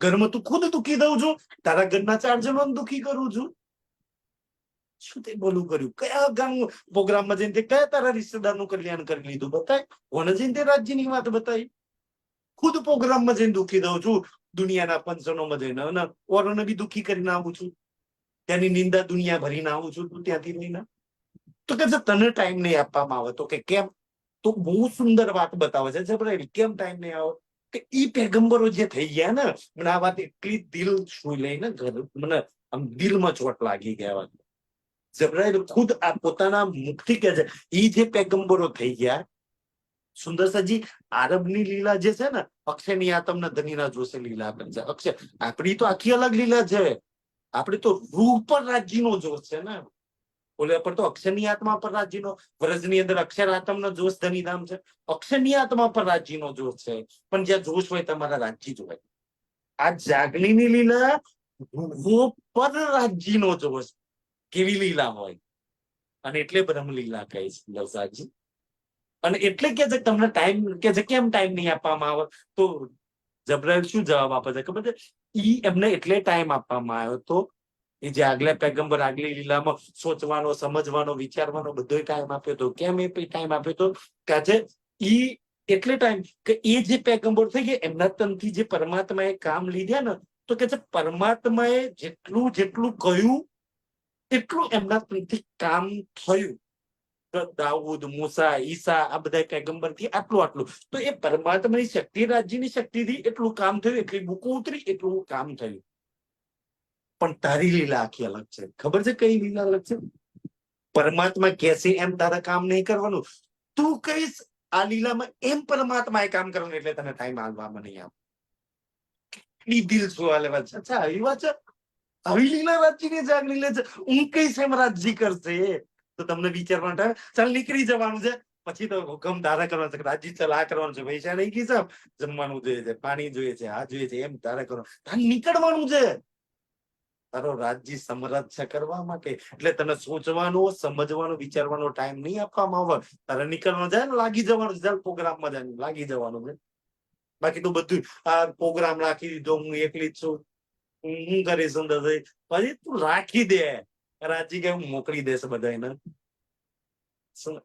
S3: ઘરમાં તું ખુદ દુખી દઉં છું, તારા ઘરના 4 જણાને દુખી કરું છું. શું તે ભલું કર્યું? કયા ગામ પ્રોગ્રામમાં જઈને કયા તારા રિશ્તેદારનું કલ્યાણ કરી લીધું બતાય? કોને જઈને તે રાજ્યની વાત બતાવી? ખુદ પ્રોગ્રામમાં જઈને દુખી દઉં છું, દુનિયાના પંચનોમાં જઈને, અને ઓરોને બી દુખી કરીને આવું છું, ત્યાંની નિંદા દુનિયા ભરીને આવું છું, તું ત્યાંથી લઈને. તો કે તને ટાઈમ નહીં આપવામાં આવે, તો કે કેમ? તો બહુ સુંદર વાત બતાવે છે જબરાઈલ, કેમ ટાઈમ નહીં આવે? કે ઈ પેગમ્બરો જે થઈ ગયા ને, મને આ વાત એટલી દિલ છુઈ લઈને મને આમ દિલમાં ચોટ લાગી ગયા. જબરાઈલ ખુદ આ પોતાના મુખથી કે છે, ઈ જે પેગમ્બરો થઈ ગયા. સુંદરસાજી આરબની લીલા જે છે ને, અક્ષયની આ તમને ધનીના જોશે લીલા આપે છે. અક્ષય આપણી તો આખી અલગ લીલા છે, આપણી તો રૂહ પર રાજ્યનો જોશ છે ને. ઓલે પર તો અક્ષરની આત્મા પર રાજ્યનો, વ્રજની અંદર અક્ષર આત્મનો જોશ ધનીધામ છે, અક્ષરની આત્મા પર રાજ્યનો જોશ છે. પણ જ્યાં જોશ હોય તમારા રાજ્ય જ હોય. આ જાગણીની લીલા રૂહ પર રાજ્યનો જોશ, કેવી લીલા હોય, અને એટલે બ્રહ્મલીલા કહે છે લવસાજી. અને એટલે કે છે તમને ટાઈમ કે છે, કેમ ટાઈમ નહીં આપવામાં આવે? તો જબરાઈલ શું જવાબ આપે છે ખબર છે? ઈ એમને એટલે ટાઈમ આપવામાં આવ્યો તો, એ જે આગલા પેગમ્બર આગલી લીલામાં સોચવાનો, સમજવાનો, વિચારવાનો બધો ટાઈમ આપ્યો હતો. કેમ એ ટાઈમ આપ્યો હતો? કે આજે ઈ એટલે ટાઈમ કે એ જે પેગમ્બર થઈ ગયા, એમના તનથી જે પરમાત્માએ કામ લીધા ને, તો કે છે પરમાત્માએ જેટલું જેટલું કહ્યું એટલું એમના તનથી કામ થયું. દાઉદ, મૂસા, ઈસા આ બધા પેગમ્બર થી આટલું આટલું, તો એ પરમાત્માની શક્તિ, રાજ્યની શક્તિથી એટલું કામ થયું, એટલી બુકો ઉતરી, એટલું કામ થયું. પણ તારી લીલા આખી અલગ છે. ખબર છે કઈ લીલા અલગ છે? પરમાત્મા કહેશે એમ તારા કામ નહીં કરવાનું, તું કહીશ આ લીલામાં એમ પરમાત્માએ કામ કરવાનું, એટલે તને ટાઈમ આવવામાં નહીં આવે. કેટલી દિલ છુવા લેવા છે. અચ્છા આવી વાત છે, આવી લીલા રાજ્યની જાગણી લે છે, હું કઈશ એમ રાજ્ય કરશે. તો તમને વિચારવાનો ટાઈમ, ચાલ નીકળી જવાનું છે, પછી તો હુકમ ધારા કરવાનો છે, રાજ્ય ચાલ આ કરવાનું છે, પૈસા નહીં કીધા, જમવાનું જોઈએ છે, પાણી જોઈએ છે, આ જોઈએ છે, એમ ધારા કરવાનું, તારે નીકળવાનું છે. તારો રાજ્ય સમરથ છે કરવા માટે, એટલે તને સોચવાનો, સમજવાનો, વિચારવાનો ટાઈમ નહીં આપવામાં આવે. તારે નીકળવાનું જાય ને, લાગી જવાનું છે, પ્રોગ્રામમાં જાય લાગી જવાનું છે. બાકી તો બધું આ પ્રોગ્રામ રાખી દીધો, હું એકલી જ છું, હું કરીશ સુંદર, પછી તું રાખી દે, રાજ્ય કે હું મોકલી દેશે બધાને,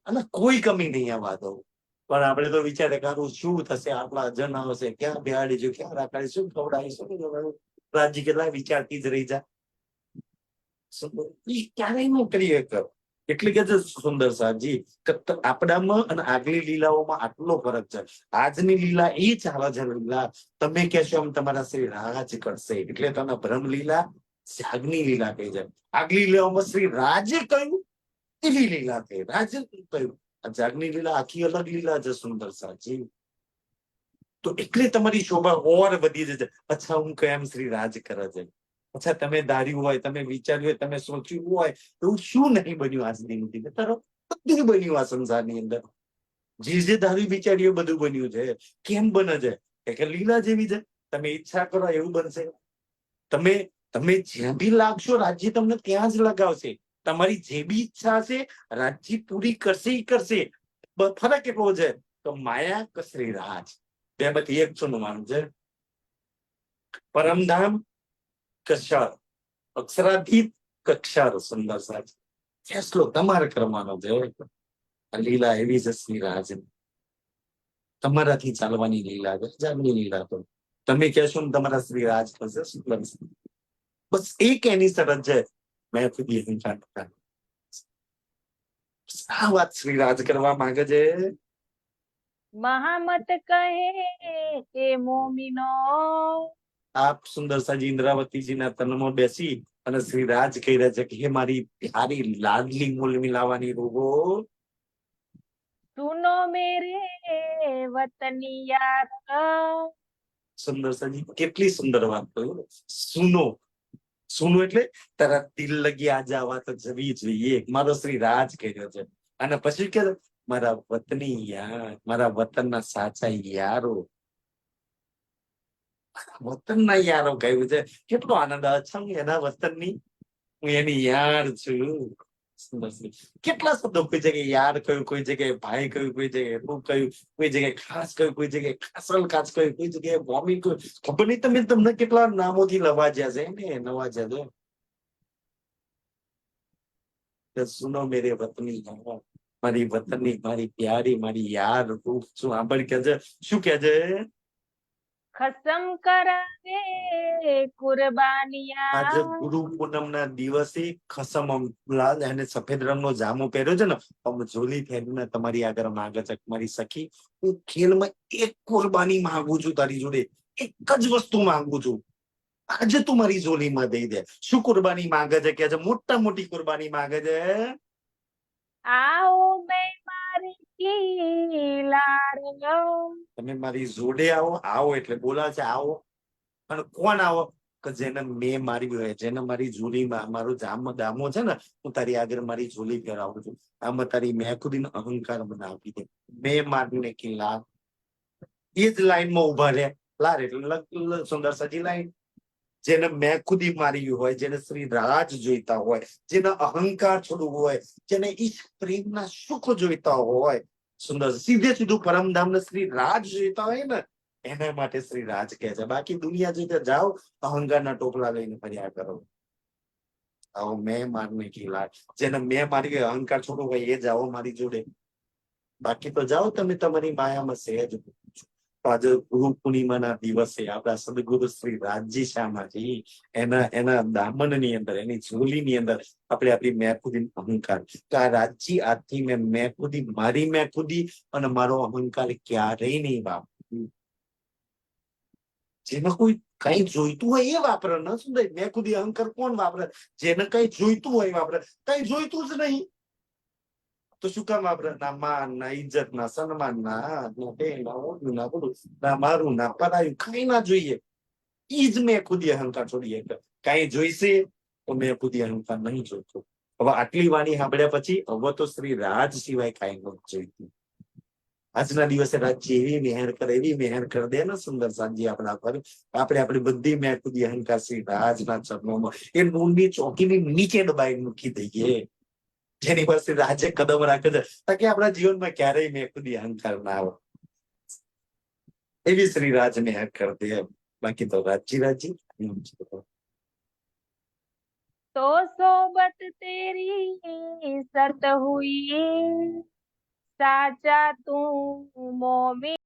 S3: અને કોઈ કમી નહીં આવવા દઉં. પણ આપણે તો વિચારે કારું શું થશે, આટલા જણ આવશે, ક્યાં બેહાડીશું, ક્યાં રાખાડીશું, ખવડાવીશું, રાજ્ય કેટલા વિચારતી જ રહી જાય. ક્યારેય ન કરીએ. એટલે કે સુંદર સાજી આપણામાં અને આગલી લીલાઓમાં આટલો ફરક છે. આજની લીલા એ ચાલે છે લીલા, તમે કહેશો એમ તમારા શ્રી રાજ કરશે, એટલે તમે બ્રહ્મલીલા, જાગની લીલા કહી જાય. આગલી લીલાઓમાં શ્રી રાજે કહ્યું, એવી લીલા થઈ, રાજ કહ્યું. આ જાગની લીલા આખી અલગ લીલા છે સુંદર સાજી. તો એટલે તમારી શોભા ઓર વધી જશે. અચ્છા હું કેમ શ્રી રાજ કરે છે? અચ્છા તમે ધાર્યું હોય, તમે વિચાર્યું હોય, તમે સોચ્યું હોય, એવું શું નહીં બન્યું આજની મુદ્દે? તારો બધું બન્યું આ સંસારની અંદર. જે ધારી વિચાર્યું બધું બન્યું છે. કેમ બને છે? કે લીલા જેવી છે. તમે ઈચ્છા કરો એવું બનશે. તમે તમે જ્યાં બી લાગશો રાજ્ય તમને ત્યાં જ લગાવશે. તમારી જે બી ઈચ્છા હશે રાજ્ય પૂરી કરશે ઈ કરશે. ફરક એટલો છે તો માયા કે શ્રી રાજ બેમાંથી એક ચૂનવાનું છે. પરમધામ કક્ષર અક્ષરાધીત કક્ષર સુંદર સાજ ફેસલો તમારે કરવાનો છે. લીલા એવી છે શ્રી રાજ તમારાથી ચાલવાની લીલા છે. જાગની લીલા તો તમે કહેશો ને તમારા શ્રી રાજ થશે. સુંદર બસ એક એની શરત છે. મેં ખુદી અહંકાર આ વાત શ્રી રાજ કરવા માંગે છે.
S2: મહામત કહે એ મોમીનો
S3: આપ સુંદર સાજી ઇન્દ્રાવતીજીના તનમાં બેસી અને શ્રી રાજ કહી રહ્યા છે કે હે મારી પ્યારી લાડલી મૂલ મિલાવાની રોગો
S2: સુનો મેરે વતની યાર
S3: સુંદર સાજી કેટલી સુંદર વાત કહ્યું. સુનો સુનો એટલે તારા દિલ લગી આજે આ વાત જવી જોઈએ. મારો શ્રી રાજ કહ્યો છે. અને પછી કે મારા વતની યાર મારા વતનના સાચા યારો વતનના યારો કહ્યું છે. કેટલો આનંદ આવે છે એના વતનની હું એની યાર છું. કેટલા શબ્દો કોઈ જગ્યાએ યાર કહ્યું, કોઈ જગ્યાએ ભાઈ કહ્યું, કોઈ જગ્યાએ તું કહ્યું, કોઈ જગ્યાએ ખાસ કહ્યું, કોઈ જગ્યાએ ખાસલ ખાસ કહ્યું, કોઈ જગ્યાએ મોમી કહ્યું. ખબર નહીં તમે તમને કેટલા નામોથી નવાજ્યા છે ને નવાજ્યા છે. સુનો મેરે વતની મારી વતનની મારી પ્યારી મારી યાર રૂપ શું આંબળ કે છે. શું કે છે?
S2: ખસમ કરાવે
S3: આજે
S2: કુરબાનિયા
S3: ગુરુ પૂનમના દિવસે ખસમ લાલ એને સફેદ રંગનો જામો પહેર્યો છે ને ઝોલી ફેરીને તમારી આગળ માંગે છે મારી સખી હું ખેલમાં એક કુરબાની માંગુ છું તારી જોડે. એક જ વસ્તુ માંગુ છું. આજે તું મારી ઝોલીમાં દઈ દે. શું કુરબાની માંગે છે? કે મોટા મોટી કુરબાની માંગે છે.
S2: આવો મેં મારી લાડલો
S3: તમે મારી જોડે આવો. આવો એટલે બોલા છે આવો. અને કોણ આવો? કે જેને મેં મારી હોય જેને મારી ઝોલીમાં મારો દામો છે ને હું તારી આગળ મારી ઝોલી ફેરાવું છું. આમાં તારી મેં ખુદીનો અહંકાર બનાવી દે. મેં મારને કે લાલ એ જ લાઈનમાં ઉભા રહે. લાર એટલે સુંદર સજી લાઈન. જેને મેં ખુદી મારી હોય જેને શ્રી રાજ જોઈતા હોય જેને અહંકાર છોડવું હોય જેને ઈશ પ્રેમના સુખ જોઈતા હોય સુંદર સીધે સીધું પરમધામ ને શ્રી રાજ જોઈતા હોય ને એના માટે શ્રી રાજ કહે છે. બાકી દુનિયા જોઈતે જાઓ અહંકારના ટોપલા લઈને ફર્યા કરો. આવો મેં મારને કી લાડ જેને મેં મારી અહંકાર છોડવું હોય એ જાઓ મારી જોડે. બાકી તો જાઓ તમે તમારી માયામાં સહેજ. આજે ગુરુ પૂર્ણિમાના દિવસે આપણા સદગુરુ શ્રી રાજજી શાહમાંથી એના દામનની અંદર એની ઝોલીની અંદર આપણે આપણી મેં અહંકાર તો આ રાજજી આજથી મેં ખુદી મારી મેં ખુદી અને મારો અહંકાર ક્યારેય નહીં વાપરું. જેને કોઈ કઈ જોઈતું હોય એ વાપરે ન સુંદર મેં ખુદી અહંકાર કોણ વાપરે? જેને કઈ જોઈતું હોય વાપરે. કઈ જોઈતું જ નહીં તો શું કામ વાપરે? ના માન ના ઇજ્જત ના સન્માન ના ના મારું ના પરાયું કઈ ના જોઈએ. ઈ જ મેં ખુદી અહંકાર છોડીએ. કઈ જોઈશે તો મેં ખુદી અહંકાર નહીં જોઈતો. હવે આટલી વાણી સાંભળ્યા પછી હવે તો શ્રી રાજ સિવાય કઈ નથી જોઈતું. આજના દિવસે રાજ્ય એવી મહેર કરે એવી મહેર કરી દે ને સુંદર સાંજે આપણા પર આપણે આપણી બધી મેં ખુદી અહંકાર શ્રી રાજના ચરણોમાં એ નૂનની ચોકીની નીચે દબાઈ મૂકી દઈએ. જેની પાસે રાજે કદમ રાખે છે તાકે આપણા જીવનમાં ક્યારેય મેં ખુદી અહંકાર ના આવે. એવી શ્રી રાજ મહેર કરી દે. બાકી તો રાજી રાજી
S2: तो सोबत तेरी शर्त हुई साचा तू मोमी